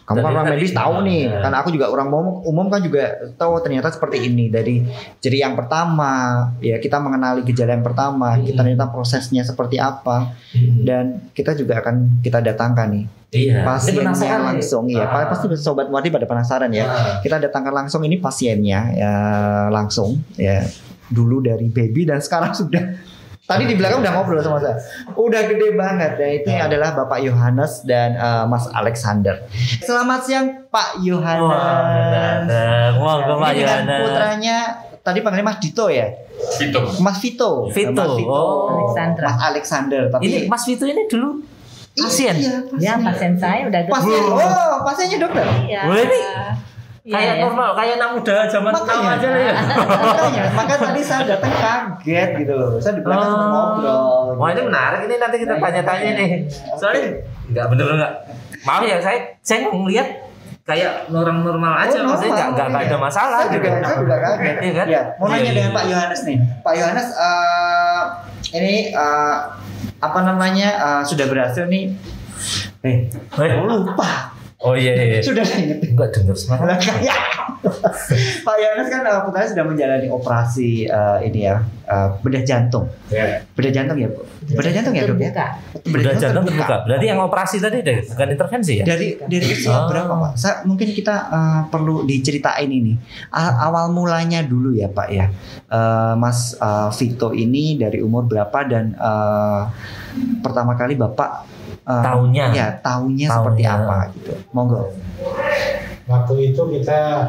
kamu kan orang medis tahu nih. Kan aku juga orang umum kan juga tahu ternyata seperti ini. Dari jadi yang pertama kita mengenali gejala yang pertama, kita ternyata prosesnya seperti apa dan kita juga akan kita datangkan nih. Pasiennya langsung pasti sobat Muarti pada penasaran ya. Kita datangkan langsung ini pasiennya langsung dulu dari baby dan sekarang sudah. Tadi di belakang udah ngobrol sama saya. Udah gede banget. Dan itu adalah Bapak Yohanes dan Mas Alexander. Selamat siang Pak Yohanes. Pak Yohanes. Putranya tadi panggilnya Mas Dito ya? Mas Vito. Alexander. Mas Alexander. Tapi ini Mas Vito ini dulu pasien. Pasien saya udah gede. Pasiennya dokter. Boleh nih. Kayak normal, kayak anak muda zaman now aja ya. Makanya tadi saya datang kaget gitu loh. Saya di belakang ngobrol. Wah, ini menarik, ini nanti kita tanya-tanya nih. Soalnya enggak. Maaf ya, saya ngelihat kayak orang normal aja, maksudnya enggak ada masalah gitu. Saya juga kaget. Iya kan? Mau nanya dengan Pak Yohanes nih. Pak Yohanes ini apa namanya sudah berhasil nih. Lupa. Oh iya. Sudah ingat. Enggak dengar semangat. Pak Yohanes kan putranya sudah menjalani operasi bedah jantung. Bedah jantung ya, Bu? Bedah jantung ya, Dok ya? Bedah jantung terbuka. Berarti yang operasi tadi deh, bukan intervensi ya? Dari usia berapa, Pak? Mungkin kita perlu diceritain ini. Awal mulanya dulu ya, Pak ya. Mas Vito ini dari umur berapa dan pertama kali Bapak tahunnya seperti apa gitu. Monggo. Waktu itu kita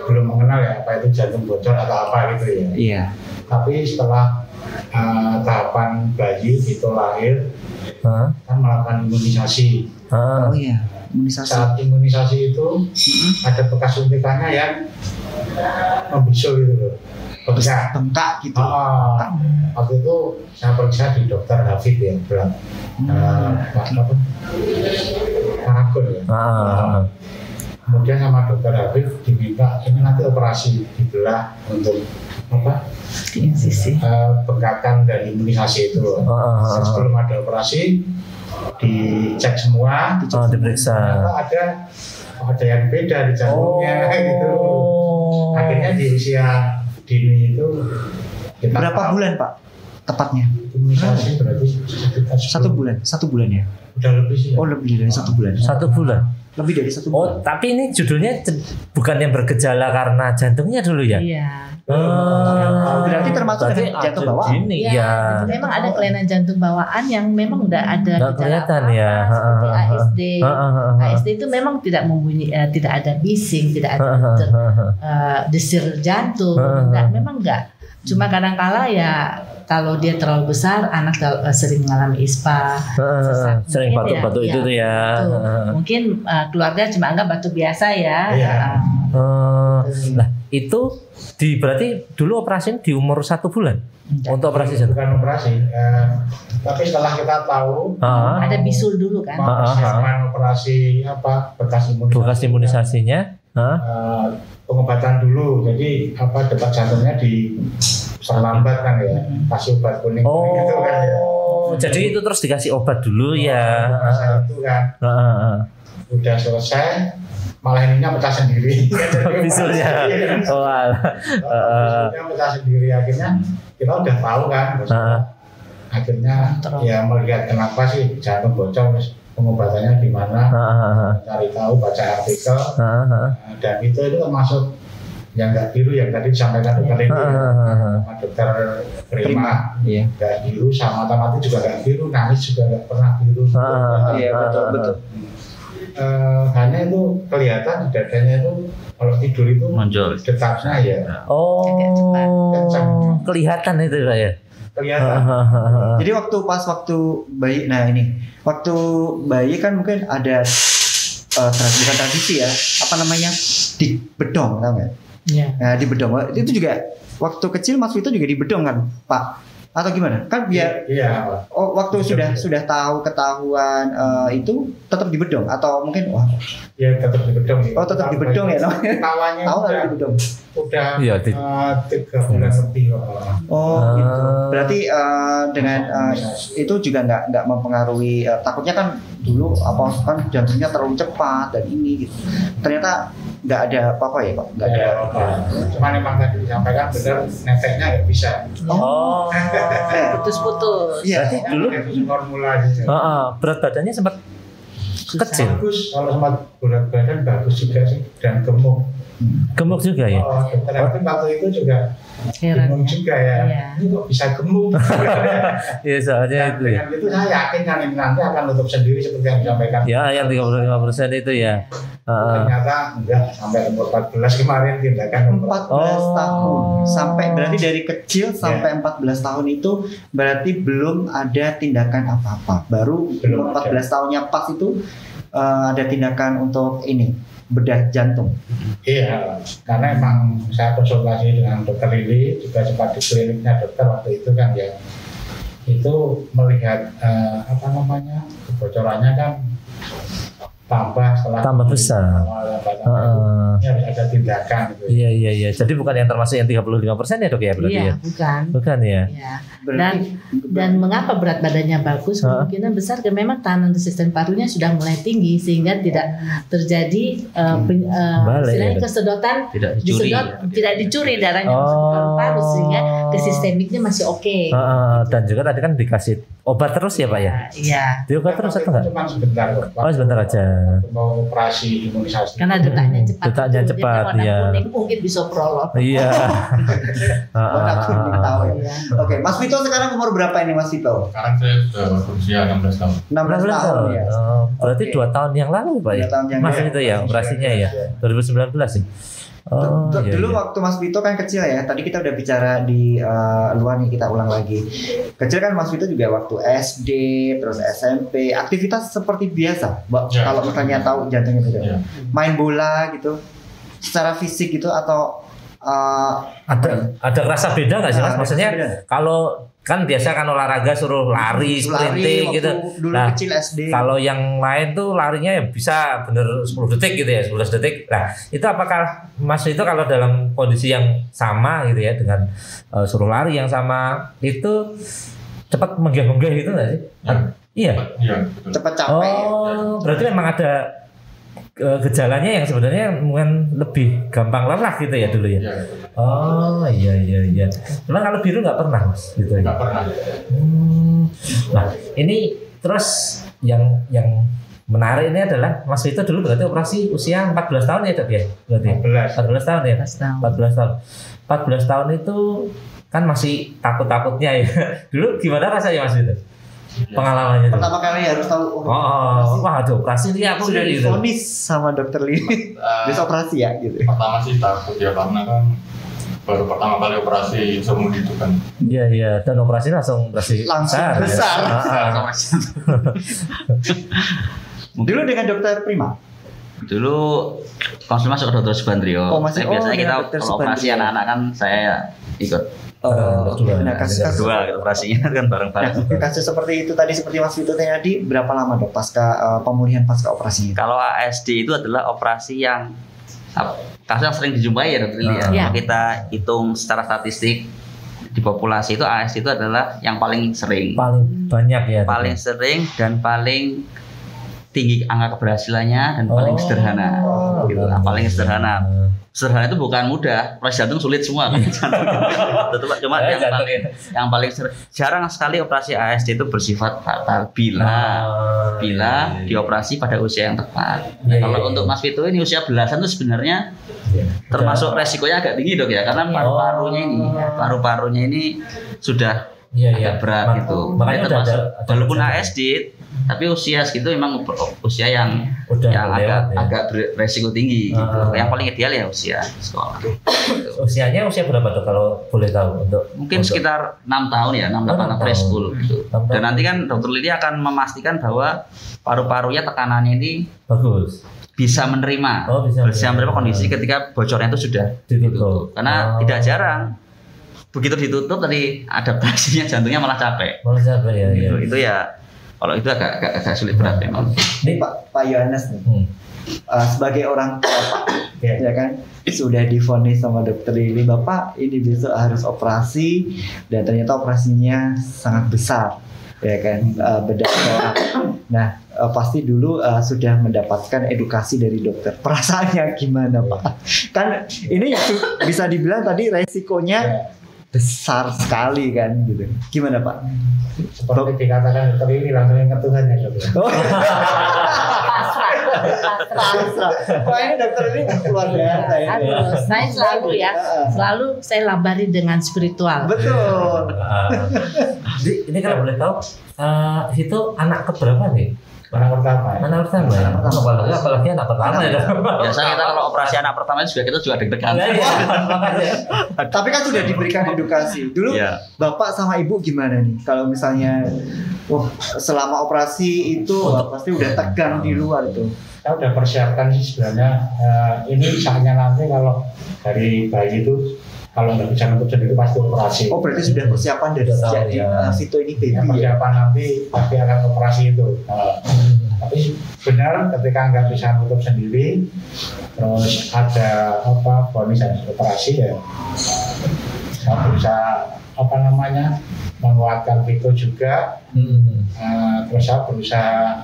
belum mengenal ya apa itu jantung bocor atau apa gitu ya. Iya. Tapi setelah tahapan kapan bayi itu lahir kan melakukan imunisasi. Oh iya, imunisasi. Saat imunisasi itu ada bekas suntikannya yang membisul gitu loh, bengkak gitu. Waktu itu saya periksa di dokter Hafid ya, bilang Paragon ya. Kemudian sama dokter Hafid diminta ini nanti operasi dibelah untuk apa? Bengkakan dan imunisasi itu. Sebelum ada operasi dicek semua, diperiksa. Ada yang beda di jantungnya gitu. Akhirnya di usia dini itu kita berapa bulan Pak tepatnya? Imunisasi berarti satu bulan ya? Udah lebih sih. Oh lebih dari 1 bulan. 1 bulan. Lebih dari 1 bulan. Oh tapi ini judulnya bukan yang bergejala karena jantungnya dulu ya? Iya. Berarti termasuk jantung bawaan. Iya. Memang ada kelainan jantung bawaan yang memang udah ada gejala ya. Seperti ASD. ASD itu memang tidak membunyi, tidak ada bising, tidak ada desir jantung. Memang enggak. Cuma kadang-kala ya kalau dia terlalu besar, anak sering mengalami ISPA, sering batuk-batuk itu tuh ya. Mungkin keluarga cuma anggap batuk biasa ya. Nah itu berarti dulu operasi di umur 1 bulan untuk operasi jantung. Bukan operasi, tapi setelah kita tahu ada bisul dulu kan. Operasi apa bekas imunisasinya. Pengobatan dulu, jadi detak jantungnya diperlambat kan ya, kasih obat kuning gitu kan ya. Jadi itu terus dikasih obat dulu ya. Itu kan. Udah selesai, malah ininya pecah sendiri. Bisulnya. Bisulnya pecah sendiri, akhirnya kita udah tahu kan. Akhirnya ya melihat kenapa sih jantung bocor, pengobatannya di mana, cari tahu, baca artikel, dan itu termasuk yang nggak biru yang tadi disampaikan dokter ini, sama dokter Prima, nggak biru, sama mata-mata juga nggak biru, nangis juga nggak pernah biru. Iya betul. Hanya itu kelihatan di dadanya itu kalau tidur itu detaknya ya. Kencang. Kelihatan itu lah ya. Kelihatan. Jadi waktu bayi, waktu bayi kan mungkin ada bukan tradisi ya, di bedong, tahu nggak? Nah di bedong itu juga waktu kecil Mas Vito juga di bedong kan Pak? Atau gimana? Kan biar waktu sudah tahu ketahuan itu tetap di bedong atau mungkin ya tetap di bedong. Tetap di bedong ya namanya. Tawanya tahu nggak di bedong? Udah 3 bulan lebih kok. Gitu. Berarti dengan itu juga nggak mempengaruhi, takutnya kan dulu kan jantungnya terlalu cepat dan ini gitu. Ternyata nggak ada apa-apa ya Pak? Nggak ada. Cuma memang tadi disampaikan benar, neteknya nggak bisa. Putus-putus. Iya. Dulu formulasi. Berat badannya sempat kecil. Bagus, kalau sempat berat badan bagus juga sih, dan gemuk. Gemuk juga ya. Tapi waktu itu juga bingung juga ya. Ini kok bisa gemuk? Iya soalnya itu ya. Dengan itu saya yakin kan ini nanti akan nutup sendiri seperti yang disampaikan. Ya yang 35% itu ya. Ternyata enggak, sampai umur 14 kemarin tindakan 14 tahun. Sampai berarti dari kecil sampai 14 tahun itu berarti belum ada tindakan apa-apa. Baru umur 14 tahunnya pas itu ada tindakan untuk bedah jantung. Iya, karena emang saya konsultasi dengan dokter Lili, juga sempat di kliniknya dokter waktu itu kan ya. Itu melihat kebocorannya kan tambah besar. Harus ada tindakan gitu. Iya. Jadi bukan yang termasuk yang 35% ya Dok ya berarti ya? Bukan ya. Dan mengapa berat badannya bagus? Kemungkinan besar karena memang tahanan resisten parunya sudah mulai tinggi sehingga tidak terjadi kesedotan, tidak dicuri darahnya masuk ke paru sehingga ke sistemiknya masih oke. Dan juga tadi kan dikasih obat terus ya Pak ya? Iya. Diobat terus atau enggak? Cuma sebentar kok. Sebentar aja. Mau operasi imunisasi. Karena detaknya cepat. Detaknya cepat ya. Kuning mungkin bisa prolog. Iya. Oke, Mas Vito sekarang umur berapa ini Mas Vito? Sekarang saya sudah berusia 16 tahun. 16 tahun ya. Berarti 2 tahun yang lalu Pak ya? Mas itu ya operasinya ya. 2019 sih. Dulu waktu Mas Vito kan kecil ya. Tadi kita udah bicara di luar nih, kita ulang lagi. Kecil kan Mas Vito juga waktu SD, terus SMP, aktivitas seperti biasa. Kalau misalnya tahu jantungnya beda. Main bola gitu, secara fisik gitu atau ada rasa beda nggak sih Mas? Maksudnya kalau kan biasa kan olahraga suruh lari, sprinting gitu. Dulu nah, kecil SD. Kalau yang lain tuh larinya ya bisa bener 10 detik gitu ya, 11 detik. Nah, itu apakah Mas itu kalau dalam kondisi yang sama gitu ya dengan suruh lari yang sama itu cepat menggah-menggah gitu nggak sih? Iya. Cepat capek. Oh, berarti memang ada gejalanya yang sebenarnya mungkin lebih gampang lelah gitu ya dulu ya. Oh iya. Memang kalau biru nggak pernah Mas gitu. Nggak pernah. Nah ini terus yang menarik ini adalah Mas Vito dulu berarti operasi usia 14 tahun ya Dok ya? Berarti 14 tahun ya? 14 tahun itu kan masih takut-takutnya ya. Dulu gimana rasanya Mas Vito? Pengalamannya pertama kali harus tahu wah ada operasi nih aku sudah divonis sama dokter Lili bisa operasi ya gitu. Pertama sih takut ya karena kan baru pertama kali operasi seumur hidup kan. Iya dan operasi langsung besar. Ya. Dulu dengan dokter Prima. Dulu konsul masuk ke dokter Subandrio. Biasanya kita kalau operasi anak-anak kan saya ikut. Kasus-kasus operasinya kan bareng-bareng. Kasus seperti itu tadi seperti Mas Vito tadi berapa lama Dok pasca pemulihan pasca operasinya? Kalau ASD itu adalah operasi yang kasus yang sering dijumpai ya Dokter Lili ya. Kita hitung secara statistik di populasi itu ASD itu adalah yang paling sering. Paling banyak ya. Paling sering dan paling tinggi angka keberhasilannya dan paling sederhana. Gitu. Paling sederhana. Sederhana itu bukan mudah, operasi jantung sulit semua kan. Cuma yang paling jarang sekali operasi ASD itu bersifat fatal bila dioperasi pada usia yang tepat. Kalau untuk Mas Vito ini usia belasan itu sebenarnya termasuk resikonya agak tinggi Dok ya, karena paru-parunya ini sudah agak berat gitu. Walaupun ASD tapi usia segitu memang usia yang agak beresiko tinggi gitu. Yang paling ideal ya usia sekolah. Usianya usia berapa Dok kalau boleh tahu? Mungkin sekitar 6 tahun ya, 6 tahun preschool gitu. Dan nanti kan Dokter Lili akan memastikan bahwa paru-parunya tekanannya ini bagus. Bisa menerima kondisi ketika bocornya itu sudah ditutup. Karena tidak jarang begitu ditutup tadi adaptasinya jantungnya malah capek. Ya. Itu ya. Kalau itu agak sulit berat memang. Ini Pak Yohanes nih, sebagai orang tua Pak, ya kan sudah divonis sama dokter Lili, Bapak ini besok harus operasi dan ternyata operasinya sangat besar, ya kan bedah korak. Nah pasti dulu sudah mendapatkan edukasi dari dokter. Perasaannya gimana Pak? Kan ini bisa dibilang tadi resikonya besar sekali kan gitu. Gimana Pak? Seperti dikatakan dokter ini langsung ingat Tuhan ya Dok. Wah ini dokter ini luar biasa ya. Saya selalu saya labari dengan spiritual. Betul. Ini kalau boleh tahu itu anak keberapa nih? Anak pertama. Apalagi anak pertama ya. Biasanya kita kalau operasi anak pertama kita juga deg-degan. Tapi kan sudah diberikan edukasi. Dulu Bapak sama Ibu gimana nih? Kalau misalnya selama operasi itu pasti udah tegang di luar itu. Kita udah persiapkan sih sebenarnya. Ini saatnya nanti kalau dari bayi itu kalau nggak bisa nutup sendiri pasti operasi. Oh berarti sudah persiapan dari sejak Vito ini baby. Persiapan nanti pasti akan operasi itu. Tapi benar ketika nggak bisa nutup sendiri, terus ada vonis harus operasi ya. Saya berusaha menguatkan Vito juga. Terus saya berusaha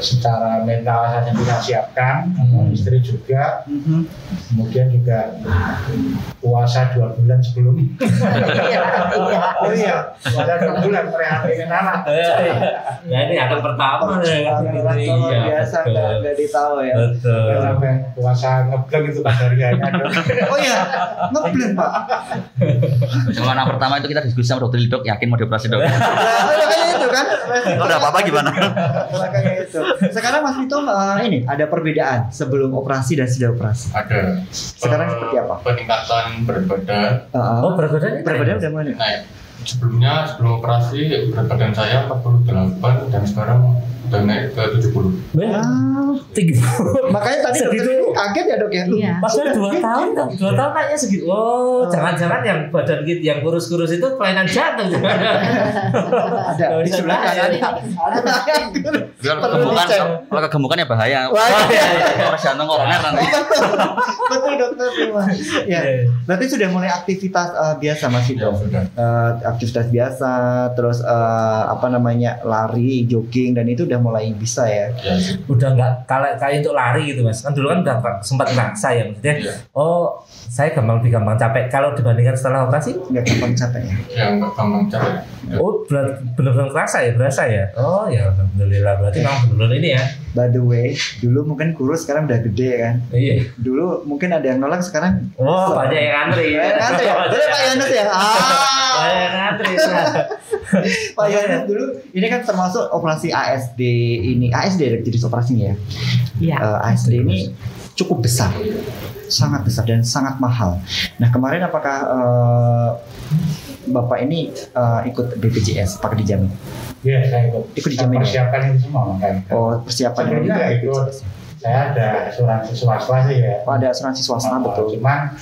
secara mental saya bisa siapkan, istri juga, kemudian juga puasa 2 bulan sebelum. Puasa 2 bulan prihatin anak. Ya ini akan pertama ya. Biasa nggak ditahu ya. Sampai puasa ngebleng itu hariannya. Oh iya, ngebleng Pak. Kalau anak pertama itu kita diskusi sama dokter Dok, yakin mau dioperasi Dok. Makanya itu kan? Udah apa-apa gimana? Makanya itu. Sekarang Mas Vito ini ada perbedaan sebelum operasi dan sudah operasi. Ada. Sekarang seperti apa? Peningkatan berat badan. Berat badan udah mana? Naik. Sebelum operasi berat badan saya 48 dan sekarang udah naik ke 70. Tinggi. Makanya tadi dokter kaget ya dok ya. Iya. Padahal 2 tahun dok. 2 tahun naiknya segitu. Jangan-jangan yang badan gitu, yang kurus-kurus itu kelainan jantung. Ada di sebelah kanan. Kalau kegemukan ya bahaya. Orang jantung koroner nanti. Betul dokter. Ya. Berarti sudah mulai aktivitas biasa Mas Vito. Aktivitas biasa, terus lari, jogging, dan itu udah mulai bisa ya. Udah nggak kayak untuk lari gitu Mas. Kan dulu kan udah sempat ngerasa ya maksudnya. Saya lebih gampang capek. Kalau dibandingkan setelah operasi nggak gampang capek ya? Ya nggak gampang capek. Benar-benar berasa ya. Oh ya alhamdulillah, berarti memang benar-benar ini ya. By the way, dulu mungkin kurus, sekarang udah gede kan? Iya. Dulu mungkin ada yang nolak, sekarang banyak yang antri. Antri ya? Betul Pak Yohanes ya? Banyak yang antri. Pak Yohanes dulu ini kan termasuk operasi ASD ini. ASD jenis operasinya ya? Iya. ASD ini cukup besar, sangat besar dan sangat mahal. Nah kemarin apakah Bapak ini ikut BPJS, pakai dijamin? Iya, saya ikut dijamin. Persiapkan itu semua makanya. Persiapan ini ikut. Saya ada asuransi swasta sih ya. Ada asuransi swasta betul. Cuman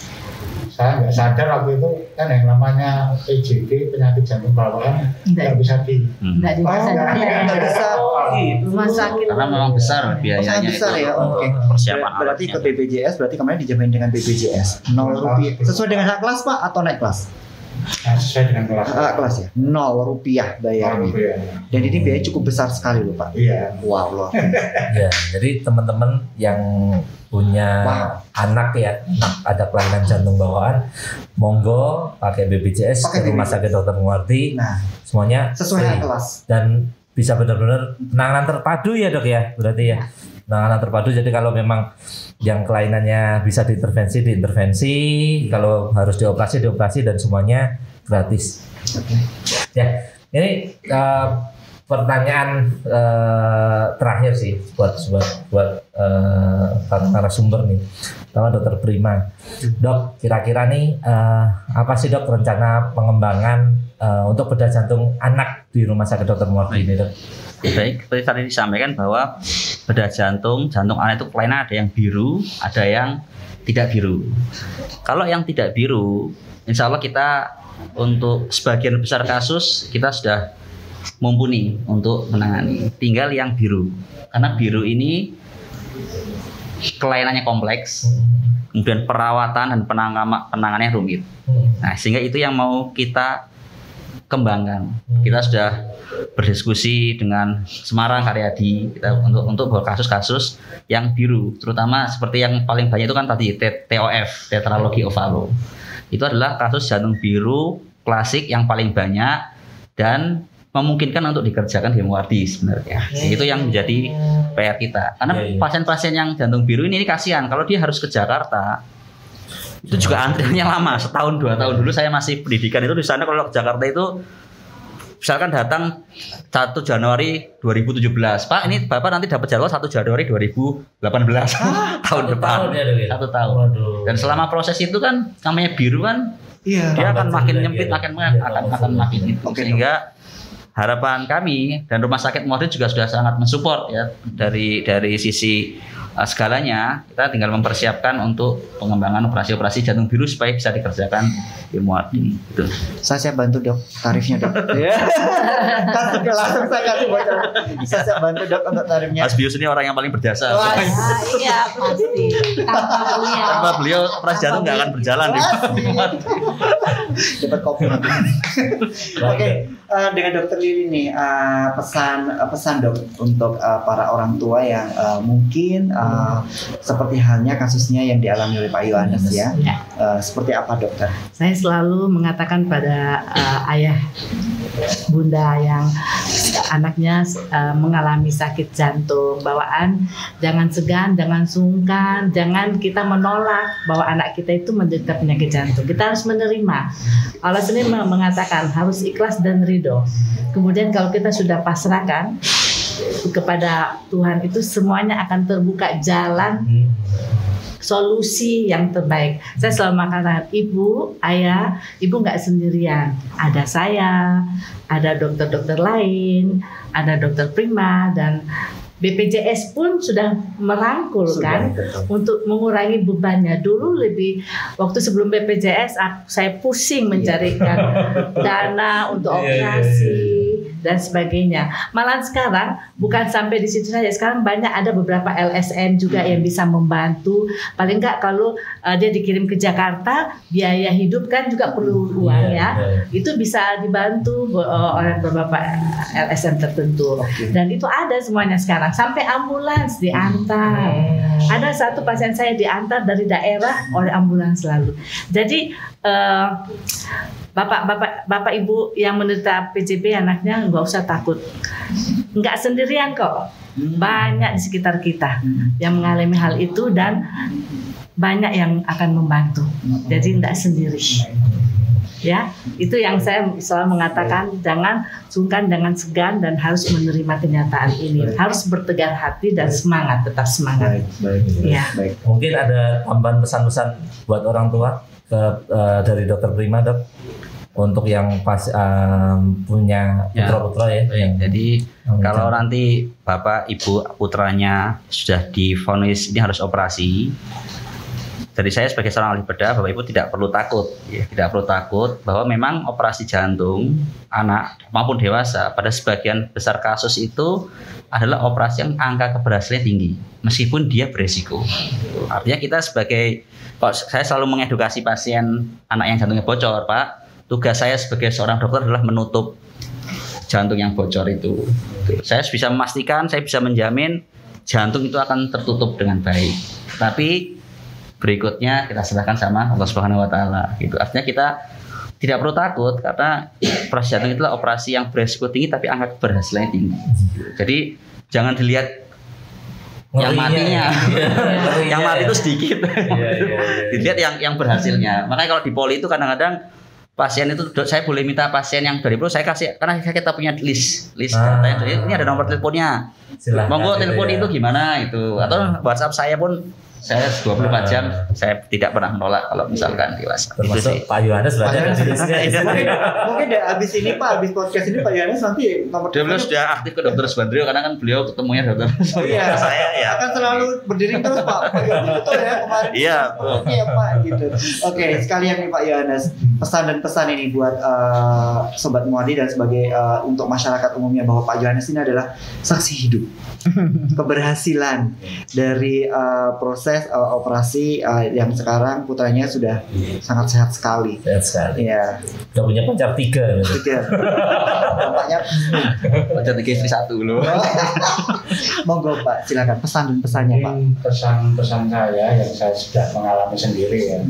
saya nggak sadar waktu itu kan yang namanya PJD, penyakit jantung bawaan, nggak bisa nggak bisa rumah sakit karena memang besar biayanya. Besar ya. Oke. Persiapan berarti ke BPJS, berarti kemarin dijamin dengan BPJS 0 rupiah. Sesuai dengan hak kelas Pak atau naik kelas? Sesuai dengan kelas ya, 0 rupiah bayarnya. Dan ini biaya cukup besar sekali loh Pak. Iya. Wow loh. Ya, jadi teman-teman yang punya anak ya, ada kelainan jantung bawaan, monggo pakai BPJS ke Rumah Sakit Dr. Muwardi. Nah, semuanya sesuai hak kelas dan bisa benar-benar penanganan terpadu ya dok ya, berarti ya. Penanganan terpadu, jadi kalau memang yang kelainannya bisa diintervensi, kalau harus dioperasi dan semuanya gratis. Ya, ini pertanyaan terakhir sih buat narasumber nih, sama Dokter Prima. Dok, kira-kira nih apa sih dok rencana pengembangan untuk bedah jantung anak di Rumah Sakit Dr. Muwardi ini dok? Baik, seperti tadi disampaikan bahwa bedah jantung anak itu kelainan ada yang biru, ada yang tidak biru. Kalau yang tidak biru, insya Allah kita untuk sebagian besar kasus kita sudah mumpuni untuk menangani. Tinggal yang biru, karena biru ini kelainannya kompleks, kemudian perawatan dan penanganannya rumit. Nah, sehingga itu yang mau kita kembangkan. Kita sudah berdiskusi dengan Semarang Karyadi kita untuk kasus-kasus yang biru, terutama seperti yang paling banyak itu kan tadi TOF, tetralogi ovalo. Itu adalah kasus jantung biru klasik yang paling banyak dan memungkinkan untuk dikerjakan di Muwardi sebenarnya. Itu yang menjadi PR kita. Karena pasien-pasien yang jantung biru ini kasihan kalau dia harus ke Jakarta. Itu juga antriannya lama, setahun 2 tahun. Dulu saya masih pendidikan itu di sana, kalau ke Jakarta itu misalkan datang 1 Januari 2017. Pak, ini Bapak nanti dapat jadwal 1 Januari 2018. Tahun depan. 1 tahun. Dan selama proses itu kan namanya biru kan, dia akan makin nyempit, akan makin itu. Sehingga harapan kami dan Rumah Sakit Muwardi juga sudah sangat mensupport ya dari sisi segalanya. Kita tinggal mempersiapkan untuk pengembangan operasi-operasi jantung biru supaya bisa dikerjakan di Muwardi. Gitu. Saya bantu dok tarifnya dok. Langsung saya kasih bocor. Saya bantu dok untuk tarifnya. Mas Bius ini orang yang paling berjasa. Iya pasti. Tanpa beliau operasi jantung nggak akan berjalan di Muwardi. Dapat kopi. Oke, dengan Dokter Lili nih pesan dok untuk para orang tua yang mungkin seperti halnya kasusnya yang dialami oleh Pak Yohanes ya. Seperti apa dokter? Saya selalu mengatakan pada ayah bunda yang anaknya mengalami sakit jantung bawaan, jangan segan, jangan sungkan, jangan kita menolak bahwa anak kita itu menderita penyakit jantung. Kita harus menerima. Allah sendiri mengatakan harus ikhlas dan ridho. Kemudian kalau kita sudah pasrahkan kepada Tuhan, itu semuanya akan terbuka jalan solusi yang terbaik. Saya selalu mengatakan, ibu, ayah, ibu nggak sendirian. Ada saya, ada dokter-dokter lain, ada dokter Prima, dan BPJS pun sudah merangkul kan untuk mengurangi bebannya. Dulu waktu sebelum BPJS saya pusing mencarikan dana untuk operasi dan sebagainya. Malah sekarang bukan sampai di situ saja. Sekarang banyak ada beberapa LSM juga yang bisa membantu. Paling enggak kalau dia dikirim ke Jakarta, biaya hidup kan juga perlu uang ya. Itu bisa dibantu oleh beberapa LSM tertentu. Dan itu ada semuanya sekarang. Sampai ambulans diantar. Ada satu pasien saya diantar dari daerah oleh ambulans selalu. Jadi bapak ibu yang menderita PJB anaknya nggak usah takut, nggak sendirian kok. Banyak di sekitar kita yang mengalami hal itu dan banyak yang akan membantu. Jadi nggak sendiri. Ya, itu yang saya selalu mengatakan, jangan sungkan, jangan segan, dan harus menerima kenyataan ini. Harus bertegar hati dan semangat, tetap semangat. Baik. Mungkin ada tambahan pesan-pesan buat orang tua dari Dokter Prima, Dok, untuk yang punya putra-putra ya. Jadi kalau nanti bapak ibu putranya sudah divonis ini harus operasi. Jadi saya sebagai seorang ahli bedah, Bapak Ibu tidak perlu takut, tidak perlu takut bahwa memang operasi jantung anak maupun dewasa pada sebagian besar kasus itu adalah operasi yang angka keberhasilan tinggi, meskipun dia beresiko. Artinya kita saya selalu mengedukasi pasien anak yang jantungnya bocor, Pak. Tugas saya sebagai seorang dokter adalah menutup jantung yang bocor itu. Saya bisa memastikan, saya bisa menjamin jantung itu akan tertutup dengan baik. Tapi berikutnya kita serahkan sama Allah Subhanahu wa taala gitu. Artinya kita tidak perlu takut karena operasi jantung itulah operasi yang beresiko tinggi tapi angka keberhasilannya tinggi. Jadi jangan dilihat yang matinya. Yang mati itu sedikit. Dilihat yang berhasilnya. Makanya kalau di poli itu kadang-kadang pasien itu saya boleh minta pasien yang dari saya kasih, karena kita punya list datanya. Jadi ini ada nomor teleponnya. Monggo telepon itu gimana itu, atau WhatsApp saya pun saya 24 jam saya tidak pernah menolak kalau misalkan di WhatsApp. Termasuk Pak Yohanes berarti ada di sini. Mungkin deh abis ini Pak, abis podcast ini Pak Yohanes nanti nomor dia sudah aktif ke Dokter Subandrio karena kan beliau ketemunya dokter. Iya, saya ya akan selalu berdiri terus Pak Yohanes, betul ya kemarin. Iya, Pak gitu. Oke, sekalian nih Pak Yohanes, pesan dan pesan ini buat Sobat Muadi dan sebagai untuk masyarakat umumnya bahwa Pak Yohanes ini adalah saksi hidup keberhasilan dari proses operasi yang sekarang putranya sudah sangat sehat sekali. Sehat sekali. Iya. Udah punya pacar 3. Tampaknya pacar 3 istri 1 loh. Monggo Pak, silakan pesan dan pesannya Pak. Pesan-pesan saya yang saya sudah mengalami sendiri ya.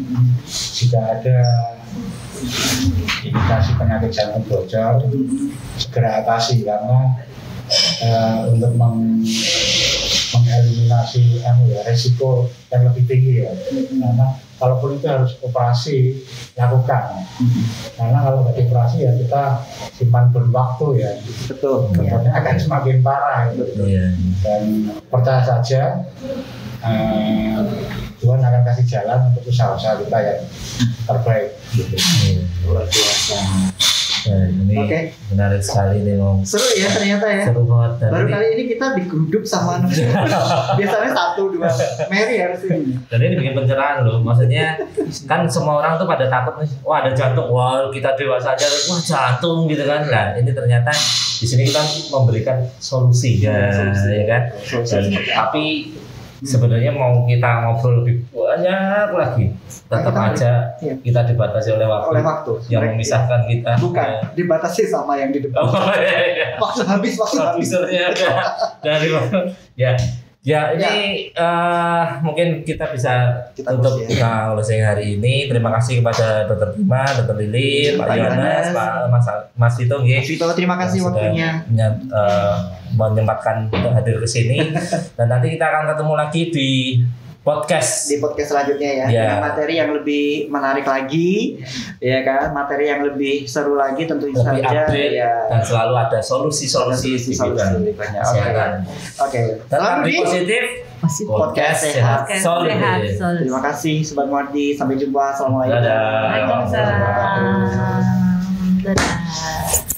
Jika ada indikasi penyakit jantung bocor, segera atasi karena untuk mengeliminasi resiko yang lebih tinggi ya. Karena kalaupun itu harus operasi, lakukan. Karena kalau nggak dioperasi ya kita simpan berwaktu ya. Betul. Kemudian akan semakin parah gitu. Dan percaya saja Tuhan akan kasih jalan untuk usaha-usaha kita yang terbaik. Gitu. Luar biasa. Ini menarik sekali nih Om. Seru ya ternyata ya. Seru banget. Baru kali ini kita digeruduk sama biasanya 1-2 Mary harus ini. Dan ini bikin pencerahan loh. Maksudnya kan semua orang tuh pada takut nih. Wah ada jantung. Wah kita dewasa aja. Wah jantung gitu kan. Nah ini ternyata di sini kita memberikan solusi ya kan. Tapi sebenarnya mau kita ngobrol lebih banyak lagi, tetap aja kita dibatasi oleh waktu yang memisahkan kita. Bukan dibatasi sama yang di depan. Waktu habis. Dari ya Ya ini mungkin kita bisa tutup closing hari ini. Terima kasih kepada Dr. Bima, Dr. Lili, Pak Yohanes, Pak Mas Vito. Mas Vito, terima kasih waktunya. Menyempatkan untuk hadir ke sini. Dan nanti kita akan ketemu lagi di podcast selanjutnya ya. Dengan materi yang lebih menarik lagi, ya kan, materi yang lebih seru lagi tentu saja ya. Dan selalu ada solusi-solusi di bidang kesehatan. Oke. Tetap positif. Podcast sehat solid. Terima kasih Sobat Muardi, sampai jumpa. Assalamualaikum. Dadah. Waalaikumsalam. Dadah.